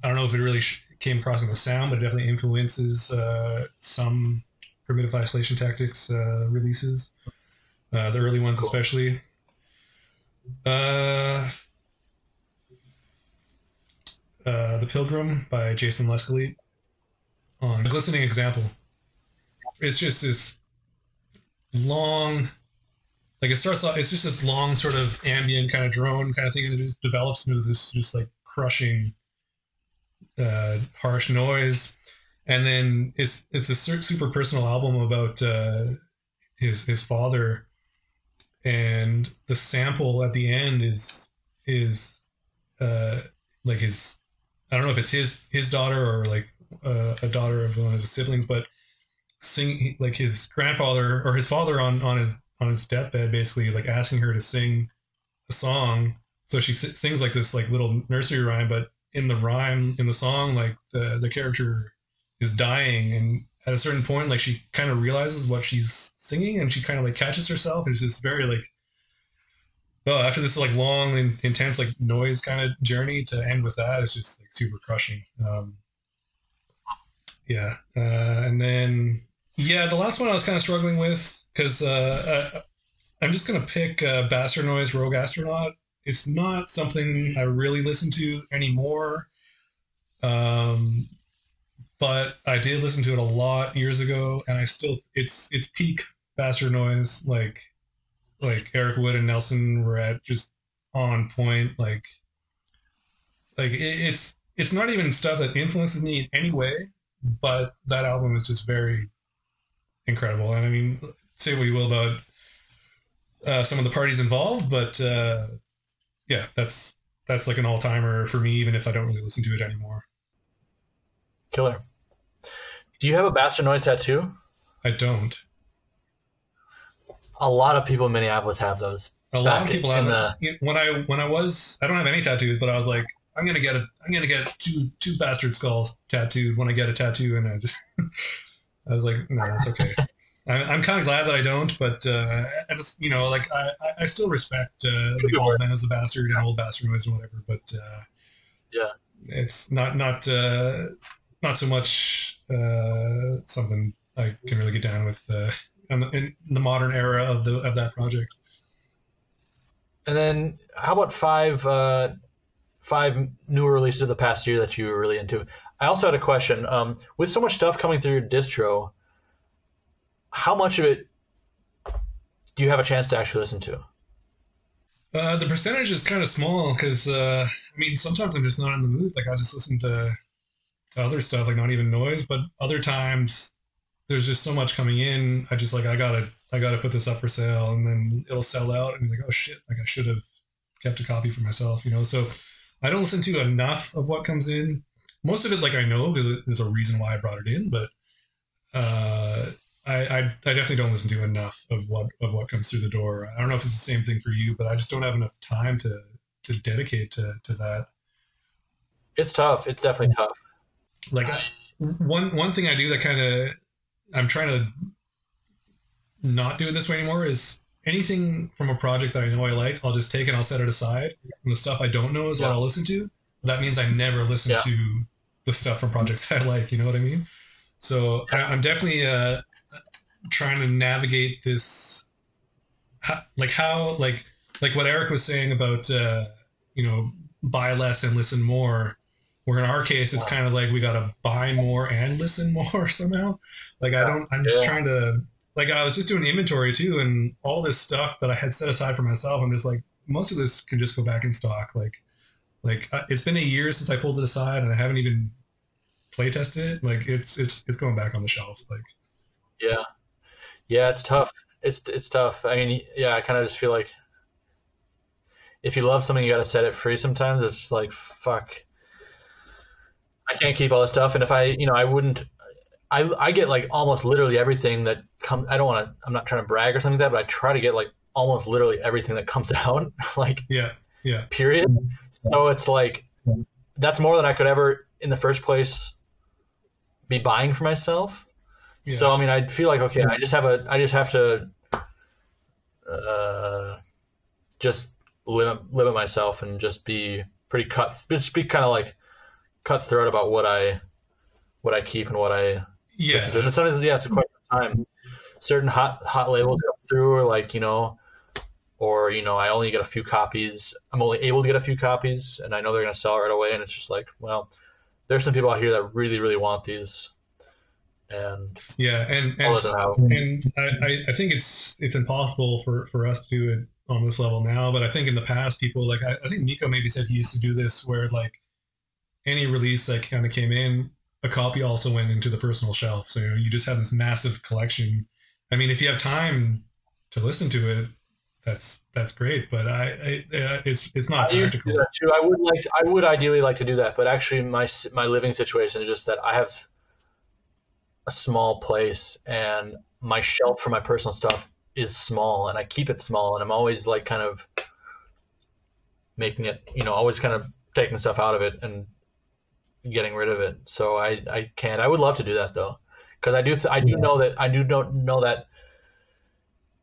don't know if it really came across in the sound, but it definitely influences some Primitive Isolation Tactics releases, the early ones especially. The Pilgrim by Jason Lescalite on Glistening Example. It's just this long, like it starts off, it's just this long sort of ambient kind of drone kind of thing, and it just develops into this just like crushing harsh noise. And then it's a super personal album about his father, and the sample at the end is like his, I don't know if it's his daughter or like a daughter of one of his siblings, but sing like his grandfather or his father on his deathbed, basically like asking her to sing a song. So she sings like this like little nursery rhyme, but in the rhyme in the song, like the character is dying, and at a certain point, like she kind of realizes what she's singing, and she kind of like catches herself. It's just very like, oh, after this like long and intense like noise kind of journey, to end with that is just like super crushing. And then the last one I was kind of struggling with because I'm just gonna pick Bastard Noise Rogue Astronaut. It's not something I really listen to anymore. But I did listen to it a lot years ago, and I still it's peak Bastard Noise. Like Eric Wood and Nelson were at just on point. It's not even stuff that influences me in any way, but that album is just very incredible. And I mean, say what you will about some of the parties involved, but that's like an all-timer for me, even if I don't really listen to it anymore.
Killer. Do you have a Bastard Noise tattoo?
I don't.
A lot of people in Minneapolis have those.
A lot of people have them. When I don't have any tattoos, but I was like, I'm gonna get two bastard skulls tattooed when I get a tattoo, and I was like, no, that's okay. I'm kind of glad that I don't, but I still respect like Old Man as a Bastard and Old Bastard Noise and whatever, but it's not so much something I can really get down with in the modern era of that project.
And then how about five newer releases of the past year that you were really into? I also had a question. With so much stuff coming through your distro, how much of it do you have a chance to actually listen to?
The percentage is kind of small because, I mean, sometimes I'm just not in the mood. Like, I just listen to other stuff, like not even noise, but other times there's just so much coming in. I just like, I gotta put this up for sale, and then it'll sell out, and be like, oh shit, like I should have kept a copy for myself, So I don't listen to enough of what comes in. Most of it, like I know, because there's a reason why I brought it in, but I definitely don't listen to enough of what comes through the door. I don't know if it's the same thing for you, but I just don't have enough time to dedicate to that.
It's tough. It's definitely tough.
Like one thing I do that kind of, I'm trying to not do it this way anymore, is anything from a project that I know I like, I'll just take and I'll set it aside. And the stuff I don't know is what I'll listen to. That means I never listen to the stuff from projects I like. You know what I mean? So I'm definitely trying to navigate this, like what Eric was saying about buy less and listen more. Where in our case, it's kind of like we got to buy more and listen more somehow. Like I'm just trying to, like I was just doing inventory too, and all this stuff that I had set aside for myself, I'm just like, most of this can just go back in stock. Like it's been a year since I pulled it aside, and I haven't even play tested it. Like it's going back on the shelf. Like
it's tough. It's tough. I mean, I kind of just feel like if you love something, you got to set it free. Sometimes it's like, fuck, I can't keep all this stuff. And if I get like almost literally everything that comes. I'm not trying to brag or something like that, but I try to get like almost literally everything that comes out. Like period. So it's like that's more than I could ever in the first place be buying for myself. So I mean, I feel like, okay, I just have to just limit myself and just be pretty just be kind of like cutthroat about what I keep and what I listen to. And sometimes it's a question of time. Certain hot labels come through, or like I only get a few copies. I'm only able to get a few copies, and I know they're going to sell right away. And it's just like, well, there's some people out here that really, really want these. And
and I think it's impossible for us to do it on this level now. But I think in the past, people like I think Nico maybe said he used to do this, where like any release that kind of came in, a copy also went into the personal shelf. So you just have this massive collection. I mean, if you have time to listen to it, that's great. But it's not practical.
Used to do that too. I would ideally like to do that, but actually my living situation is just that I have a small place, and my shelf for my personal stuff is small, and I keep it small, and I'm always like kind of making it, always kind of taking stuff out of it and getting rid of it. So I can't. I would love to do that though, because I do know that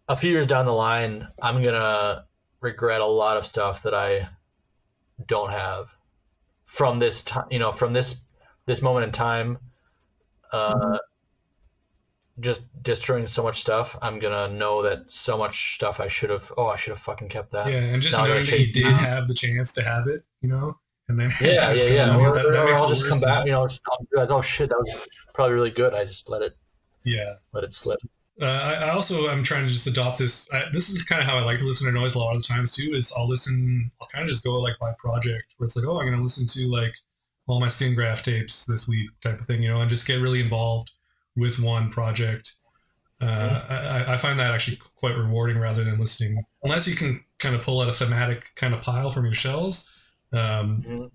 a few years down the line I'm gonna regret a lot of stuff that I don't have from this time, from this moment in time. Just destroying so much stuff. I'm gonna know that so much stuff I should have fucking kept that.
Yeah, and just
Now I
knowing
gotta
that you
chase
did
down.
have the chance to have it, and then
Yeah,
it's
yeah, yeah.
gone,
Or,
that
or
makes
I'll
it
just
worse.
come back, I'll realize, oh shit, that was probably really good. I just let it
Yeah.
slip.
I also am trying to just adopt this. This is kind of how I like to listen to noise a lot of the times too. Is I'll kind of just go like by project, where it's like, oh, I'm going to listen to like all my skin graft tapes this week, type of thing, and just get really involved with one project. I find that actually quite rewarding rather than listening, unless you can kind of pull out a thematic kind of pile from your shells.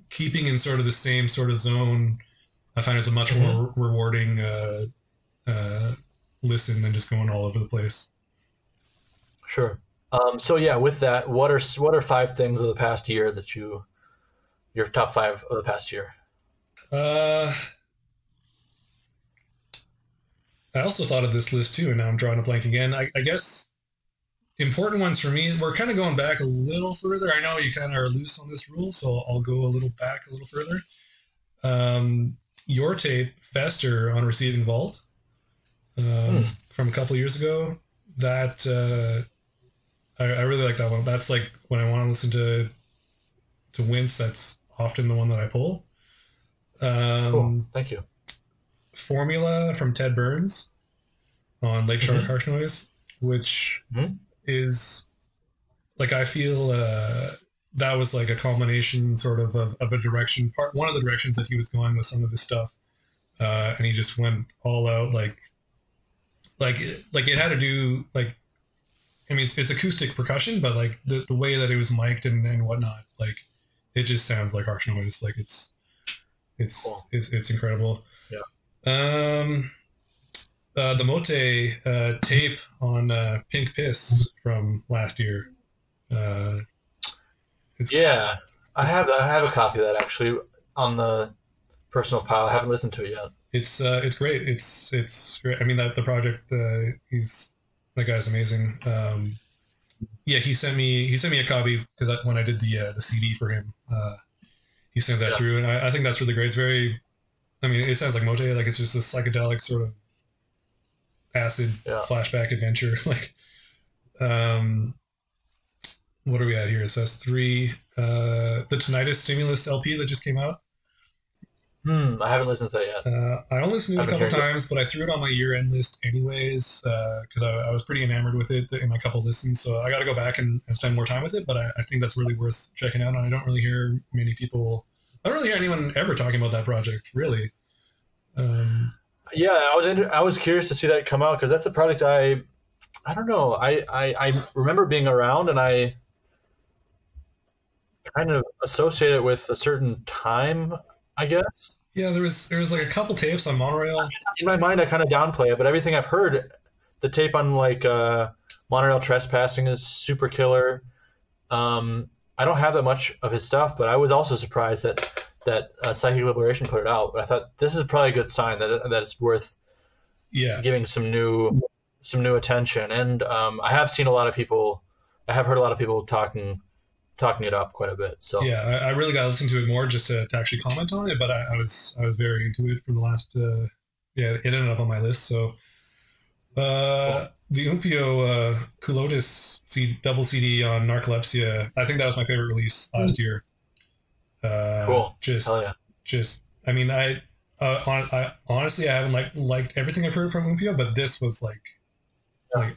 Keeping in sort of the same sort of zone, I find it's a much more rewarding listen than just going all over the place.
Sure. So yeah, with that, what are 5 things of the past year that your top 5 of the past year?
I also thought of this list too, and now I'm drawing a blank again. I guess important ones for me, we're kind of going back a little further. I know you kind of are loose on this rule, so I'll go a little further. Your tape, Fester, on Receiving Vault, from a couple years ago, that I really like that one. That's like when I want to listen to wince, that's often the one that I pull.
Cool. Thank you.
Formula from Ted Burns on Lakeshore Harsh Noise, which is like, I feel that was like a culmination sort of a direction, one of the directions that he was going with some of his stuff, and he just went all out, like it had to do, like, I mean, it's acoustic percussion, but like the way that it was mic'd and whatnot, like it just sounds like harsh noise. Like it's
Cool.
it's incredible.
Yeah.
The Mote tape on Pink Piss from last year.
I have a copy of that actually on the personal pile. I haven't listened to it yet.
It's great. It's great. I mean, the project, that guy's amazing. Yeah, he sent me a copy because when I did the CD for him, he sent that through, and I think that's really great. It's very, I mean, it sounds like Mote, like it's just a psychedelic sort of acid flashback adventure. Like, what are we at here? It says 3, the Tinnitus Stimulus LP that just came out.
I haven't listened to that yet.
I only listened to it a couple times, but I threw it on my year-end list anyways, because I was pretty enamored with it in my couple listens. So I got to go back and spend more time with it. But I think that's really worth checking out. And I don't really hear anyone ever talking about that project, really.
Yeah, I was curious to see that come out because that's a project I don't know. I remember being around, and I kind of associate it with a certain time, I guess.
Yeah, there was like a couple tapes on Monorail.
In my mind, I kind of downplay it, but everything I've heard, the tape on like Monorail Trespassing is super killer. I don't have that much of his stuff, but I was also surprised that Psychic Liberation put it out. But I thought this is probably a good sign that it's worth giving some new attention. And I have heard a lot of people talking it up quite a bit. So
yeah, I really got to listen to it more just to actually comment on it. But I was very into it for the last it ended up on my list. So the Umpio Culotis double CD on Narcolepsia, I think that was my favorite release last year.
Cool. Hell yeah.
I mean, I honestly, I haven't liked everything I've heard from Umpio, but this was like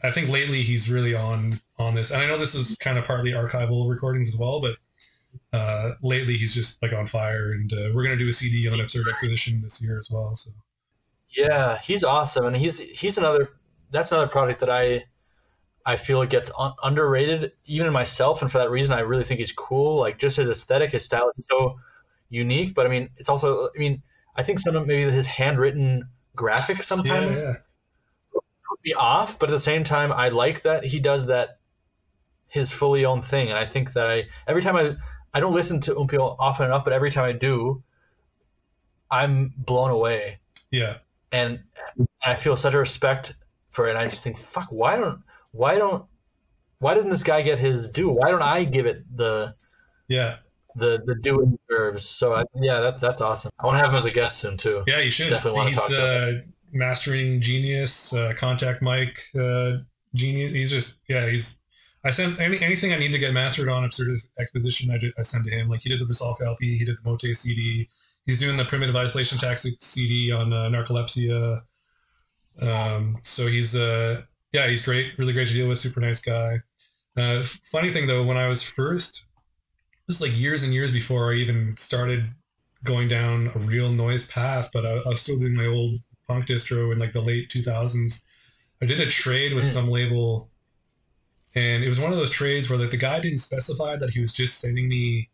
I think lately he's really on this, and I know this is kind of partly archival recordings as well, but lately he's just like on fire, and we're gonna do a CD on Absurd Expedition this year as well. So
yeah, he's awesome, and he's another project that I feel it gets underrated even in myself, and for that reason I really think he's cool. Like just his aesthetic, his style is so unique, but I mean it's also, I mean, I think some of maybe his handwritten graphics sometimes put me off, but at the same time I like that he does that his fully owned thing, and I think that every time I don't listen to Umpio often enough, but every time I do, I'm blown away.
Yeah.
And I feel such a respect for it. And I just think, fuck, why doesn't this guy get his due? Why don't I give it the due it deserves? So that's awesome. I want to have him as a guest soon too.
Yeah, you should.
Definitely want to talk to him.
Mastering genius, contact mic genius. He's just I sent anything I need to get mastered on Absurdist Exposition. I send to him. Like he did the Basalka LP, he did the Mote CD. He's doing the Primitive Isolation Tactics CD on narcolepsia. So he's great, really great to deal with. Super nice guy. Funny thing though, when I was first, this is like years and years before I even started going down a real noise path, but I was still doing my old punk distro in like the late 2000s. I did a trade with some label, and it was one of those trades where like the guy didn't specify that he was just sending me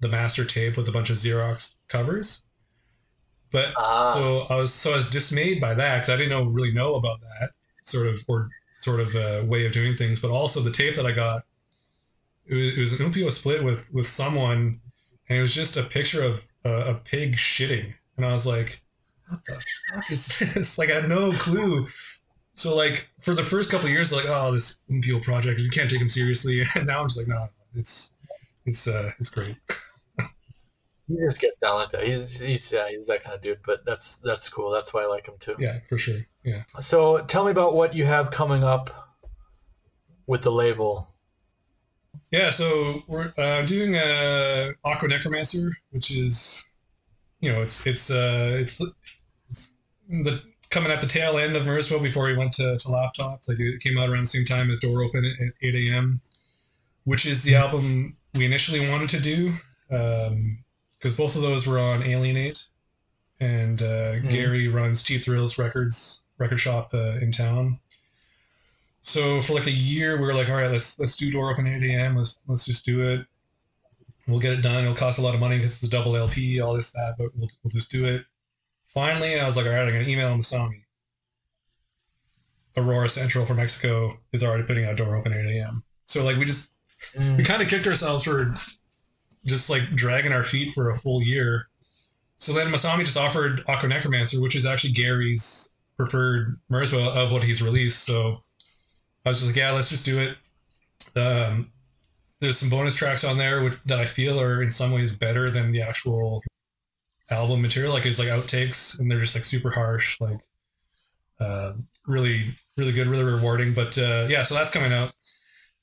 the master tape with a bunch of Xerox covers. But so I was dismayed by that because I didn't really know about that sort of way of doing things. But also the tape that I got, it was an Umpio split with someone, and it was just a picture of a pig shitting, and I was like, what the fuck is this? Like I had no clue. So like for the first couple of years, like, oh, this Umpio project, you can't take him seriously. And now I'm just like, no, it's great.
You just get down like that. He's that kind of dude, but that's cool. That's why I like him too.
Yeah, for sure. Yeah.
So tell me about what you have coming up with the label.
Yeah, so we're doing Aqua Necromancer, which is, it's the coming at the tail end of Mersbo before he went to laptops. Like it came out around the same time as Door Open at 8 a.m., which is the album we initially wanted to do, because both of those were on Alienate, and Gary runs Cheap Thrills record shop in town. So for like a year, we were like, all right, let's do Door Open at 8 a.m. Let's just do it. We'll get it done. It'll cost a lot of money because it's a double LP, all this, that, but we'll just do it. Finally, I was like, all right, I'm going to email Masami. Aurora Central from Mexico is already putting out Door Open at 8 a.m. So like we kind of kicked ourselves for just like dragging our feet for a full year. So then Masami just offered Aqua Necromancer, which is actually Gary's preferred Mersbo of what he's released. So I was just like, yeah, let's just do it. There's some bonus tracks on there that I feel are in some ways better than the actual album material. Like it's like outtakes, and they're just like super harsh, like really, really good, really rewarding. But yeah, so that's coming out.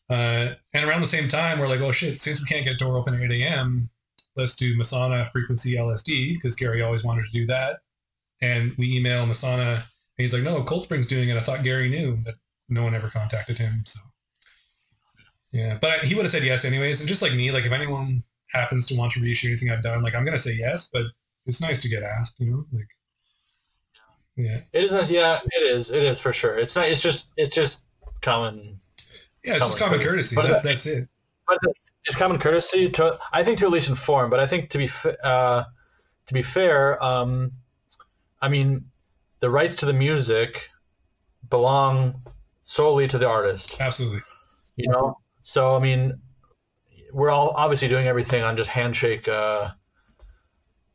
And around the same time, we're like, oh shit, since we can't get Door Open at 8 a.m., let's do Masana Frequency LSD, because Gary always wanted to do that. And we email Masana, and he's like, no, Cold Spring's doing it. I thought Gary knew, but no one ever contacted him. So yeah, but he would have said yes anyways. And just like me, like if anyone happens to want to reissue anything I've done, like I'm going to say yes, but it's nice to get asked, like, yeah.
It is nice. Yeah, it is for sure. It's not, it's just common.
Yeah, it's just common courtesy. That's it.
But it's common courtesy to, I think, to at least inform, but I think to be fair, I mean, the rights to the music belong solely to the artist.
Absolutely.
So I mean, we're all obviously doing everything on just handshake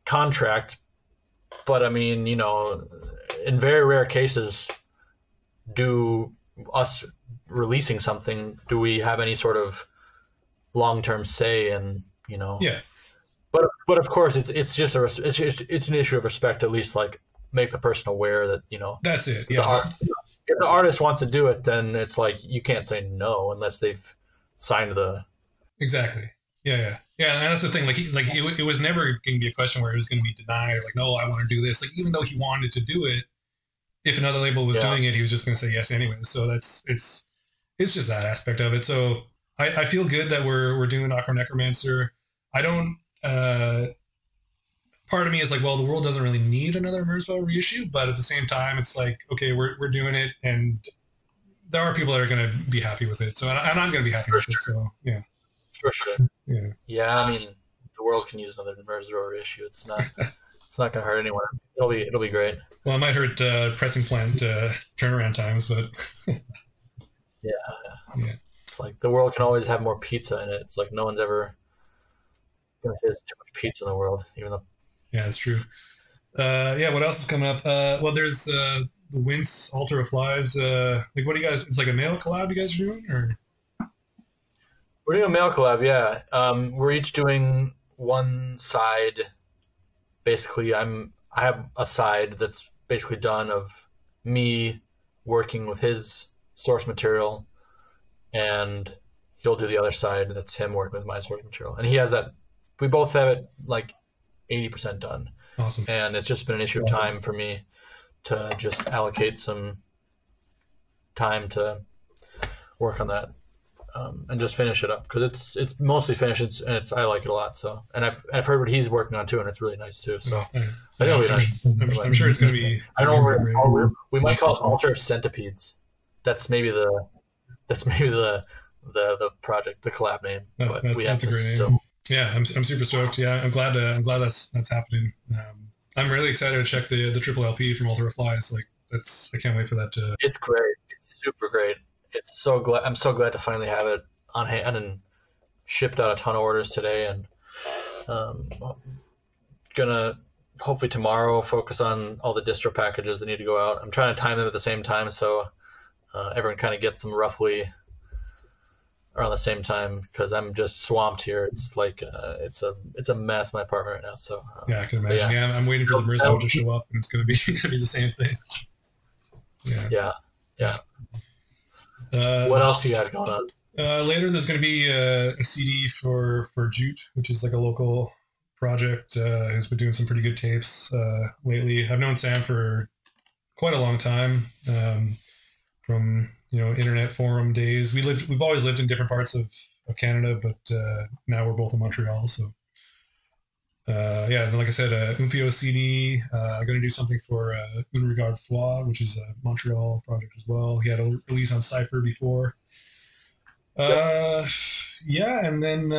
contract, but I mean, in very rare cases, do us releasing something, do we have any sort of long-term say in,
Yeah.
But of course, it's just it's an issue of respect. At least like make the person aware that
That's it. Yeah.
If the artist wants to do it, then it's like you can't say no unless they've signed the.
Exactly. Yeah. And that's the thing. Like it was never going to be a question where it was going to be denied. Or like, no, I want to do this. Like even though he wanted to do it, if another label was doing it, he was just going to say yes anyway. So it's just that aspect of it. So I feel good that we're doing Aqua Necromancer. I don't. Part of me is like, well, the world doesn't really need another Mersbo reissue, but at the same time, it's like, okay, we're doing it, and there are people that are going to be happy with it. So, and I'm going to be happy with it. So, yeah,
for sure.
Yeah.
Yeah, I mean, the world can use another Mersbo reissue. It's not going to hurt anyone. It'll be great.
Well, it might hurt pressing plant turnaround times, but
yeah. It's like the world can always have more pizza in it. It's like no one's ever going to say there's too much pizza in the world, even though.
Yeah, it's true. Yeah, what else is coming up? Well, there's the Wince Altar of Flies. Like, what do you guys? It's like a mail collab you guys are doing, or?
We're doing a mail collab, yeah. We're each doing one side. Basically, I have a side that's basically done of me working with his source material, and he'll do the other side. That's him working with my source material, and he has that. We both have it like 80% done.
Awesome.
And it's just been an issue of time for me to just allocate some time to work on that, and just finish it up, because it's mostly finished, and I like it a lot. So, and I've heard what he's working on too, and it's really nice too. So I think it'll be nice.
I'm sure it's going to be.
I don't know. We might call it Altar of Centipedes. That's maybe the project, the collab name.
That's a great name. So. Yeah, I'm super stoked. Yeah, I'm glad that's happening. I'm really excited to check the triple LP from Altar of Flies. Like, I can't wait for that to.
It's great. It's super great. I'm so glad to finally have it on hand, and shipped out a ton of orders today, and gonna hopefully tomorrow focus on all the distro packages that need to go out. I'm trying to time them at the same time, so everyone kind of gets them roughly around the same time, because I'm just swamped here. It's like it's a mess, my apartment right now. So
yeah, I can imagine. Yeah, I'm waiting for the Mrizzo to show up, and it's gonna be the same thing.
Yeah. What else you got going on?
Later, there's going to be a CD for Jute, which is like a local project who's been doing some pretty good tapes lately. I've known Sam for quite a long time, from internet forum days. We've always lived in different parts of Canada, but now we're both in Montreal. So then like I said, Umpio CD. I'm going to do something for Un Regard Froid, which is a Montreal project as well. He had a release on Cypher before. And then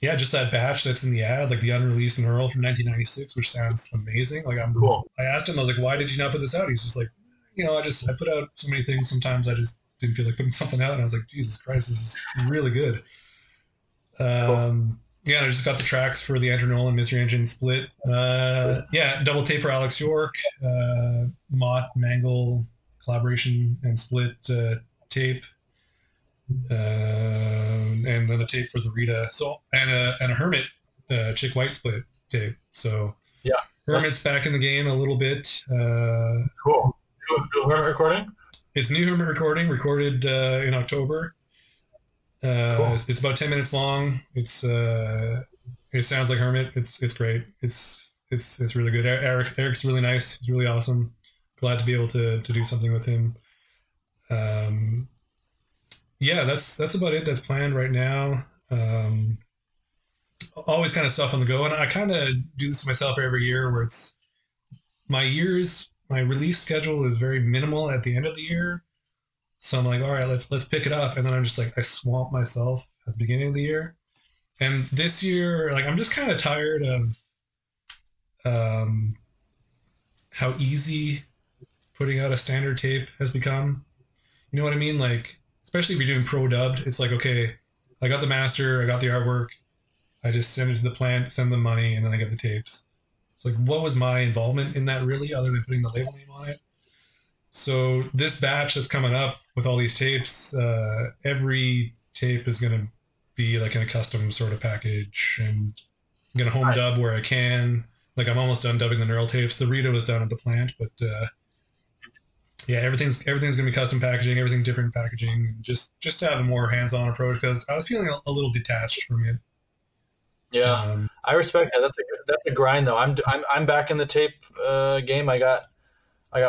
just that batch that's in the ad, like the unreleased Neural from 1996, which sounds amazing. Like
Cool.
I asked him, I was like, why did you not put this out? He's just like, I put out so many things. Sometimes I just didn't feel like putting something out, and I was like, Jesus Christ, this is really good.
Cool.
I just got the tracks for the Andrew Nolan Mystery Engine split. Double tape for Alex York, Mott Mangle collaboration and split tape, and then a tape for the Rita. So and a Hermit Chick White split tape. So
yeah,
Hermit's back in the game a little bit.
Cool. New Hermit recording?
It's new Hermit recording, recorded in October. Cool. It's about 10 minutes long. It sounds like Hermit. It's great. It's really good. Eric's really nice. He's really awesome. Glad to be able to do something with him. That's about it that's planned right now. Always kind of stuff on the go, and I kind of do this to myself every year, where it's my release schedule is very minimal at the end of the year. So I'm like, all right, let's pick it up. And then I'm just like, I swamp myself at the beginning of the year. And this year, like, I'm just kind of tired of how easy putting out a standard tape has become. You know what I mean? Like, especially if you're doing pro dubbed, it's like, okay, I got the master, I got the artwork, I just send it to the plant, send them money, and then I get the tapes. It's like, what was my involvement in that really, other than putting the label name on it? So this batch that's coming up with all these tapes, every tape is going to be like in a custom sort of package, and I'm going to home dub where I can. Like, I'm almost done dubbing the neural tapes. The Rita was done at the plant, but everything's going to be custom packaging, everything different packaging, just to have a more hands-on approach, because I was feeling a little detached from it.
Yeah, I respect that. That's a grind though. I'm back in the tape game. I got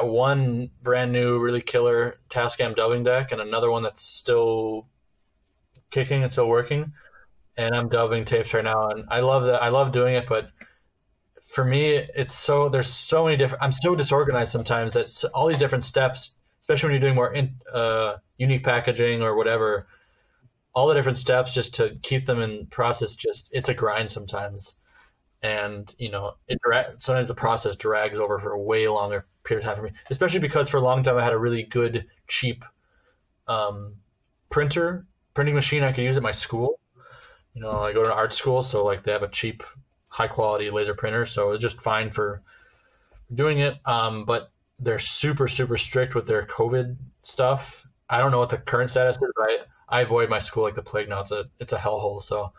one brand new, really killer Tascam dubbing deck, and another one that's still kicking and still working. And I'm dubbing tapes right now, and I love that. I love doing it, but for me, there's so many different. I'm so disorganized sometimes that all these different steps, especially when you're doing more unique packaging or whatever, all the different steps just to keep them in process. It's a grind sometimes, and sometimes the process drags over for a way longer period of time for me, especially because for a long time I had a really good cheap printing machine I could use at my school. I go to an art school, so like they have a cheap high quality laser printer, so it's just fine for doing it. But they're super, super strict with their COVID stuff. I don't know what the current status is, but I avoid my school like the plague now. It's a hellhole. So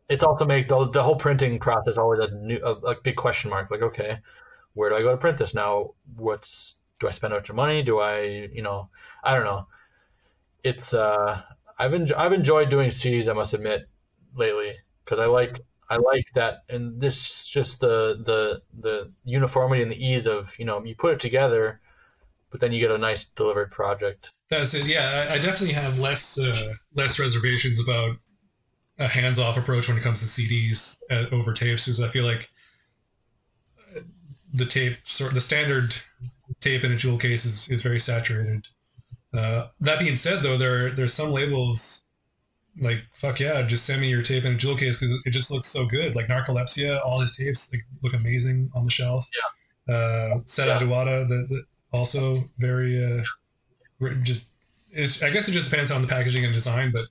it's also make the whole printing process always a big question mark. Like, okay, where do I go to print this now? Do I spend extra money? Do I, I don't know. It's I've enjoyed doing CDs, I must admit, lately, because I like that, and this just the uniformity and the ease of, you put it together, but then you get a nice delivered project.
That's it. Yeah, I definitely have less reservations about a hands-off approach when it comes to CDs over tapes, because I feel like the standard tape in a jewel case is very saturated. That being said, though, there's some labels like, fuck yeah, just send me your tape in a jewel case because it just looks so good. Like Narcolepsia, all his tapes look amazing on the shelf.
Yeah.
Seta Duwata, the also very I guess it just depends on the packaging and design, but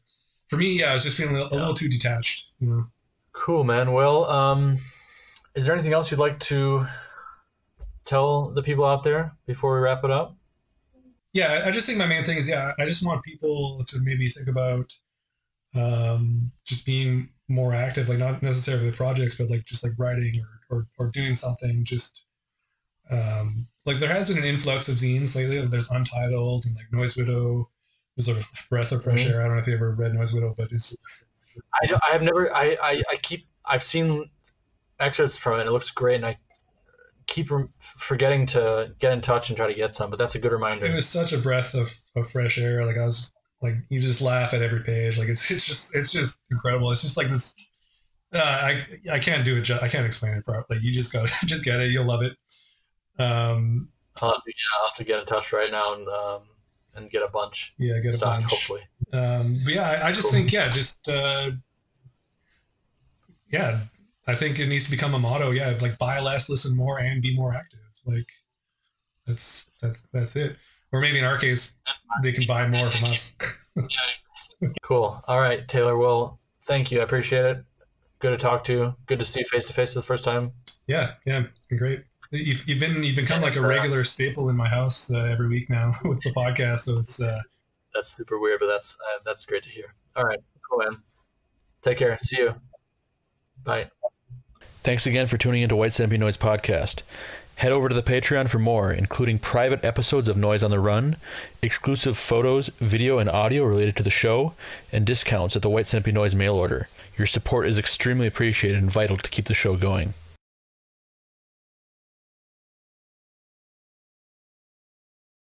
for me, yeah, I was just feeling a little too detached.
Cool, man. Well, is there anything else you'd like to tell the people out there before we wrap it up?
Yeah, I just think my main thing is, I just want people to maybe think about just being more active, like not necessarily the projects, but like just like writing or doing something. Just like there has been an influx of zines lately. There's Untitled and like Noise Widow. There's a breath of fresh air. I don't know if you ever read Noise Widow, but it's.
I've seen excerpts from it. It looks great, and I keep forgetting to get in touch and try to get some, but that's a good reminder.
It was such a breath of fresh air. Like I was just, like, you just laugh at every page. Like it's just incredible. It's just like this. I can't do it. I can't explain it properly. Like, you just gotta just get it. You'll love it.
I'll have to get in touch right now and get a bunch.
Yeah, get a bunch.
Hopefully.
But yeah, I just think I think it needs to become a motto. Yeah, like buy less, listen more, and be more active. Like that's it. Or maybe in our case, they can buy more from us.
Cool. All right, Taylor. Well, thank you. I appreciate it. Good to talk to you. Good to see you face to face for the first time.
Yeah, it's been great. You've become like a regular staple in my house every week now with the podcast. So it's
that's super weird, but that's great to hear. All right, cool, man. Take care. See you. Bye.
Thanks again for tuning into White Centipede Noise Podcast. Head over to the Patreon for more, including private episodes of Noise on the Run, exclusive photos, video, and audio related to the show, and discounts at the White Centipede Noise mail order. Your support is extremely appreciated and vital to keep the show going.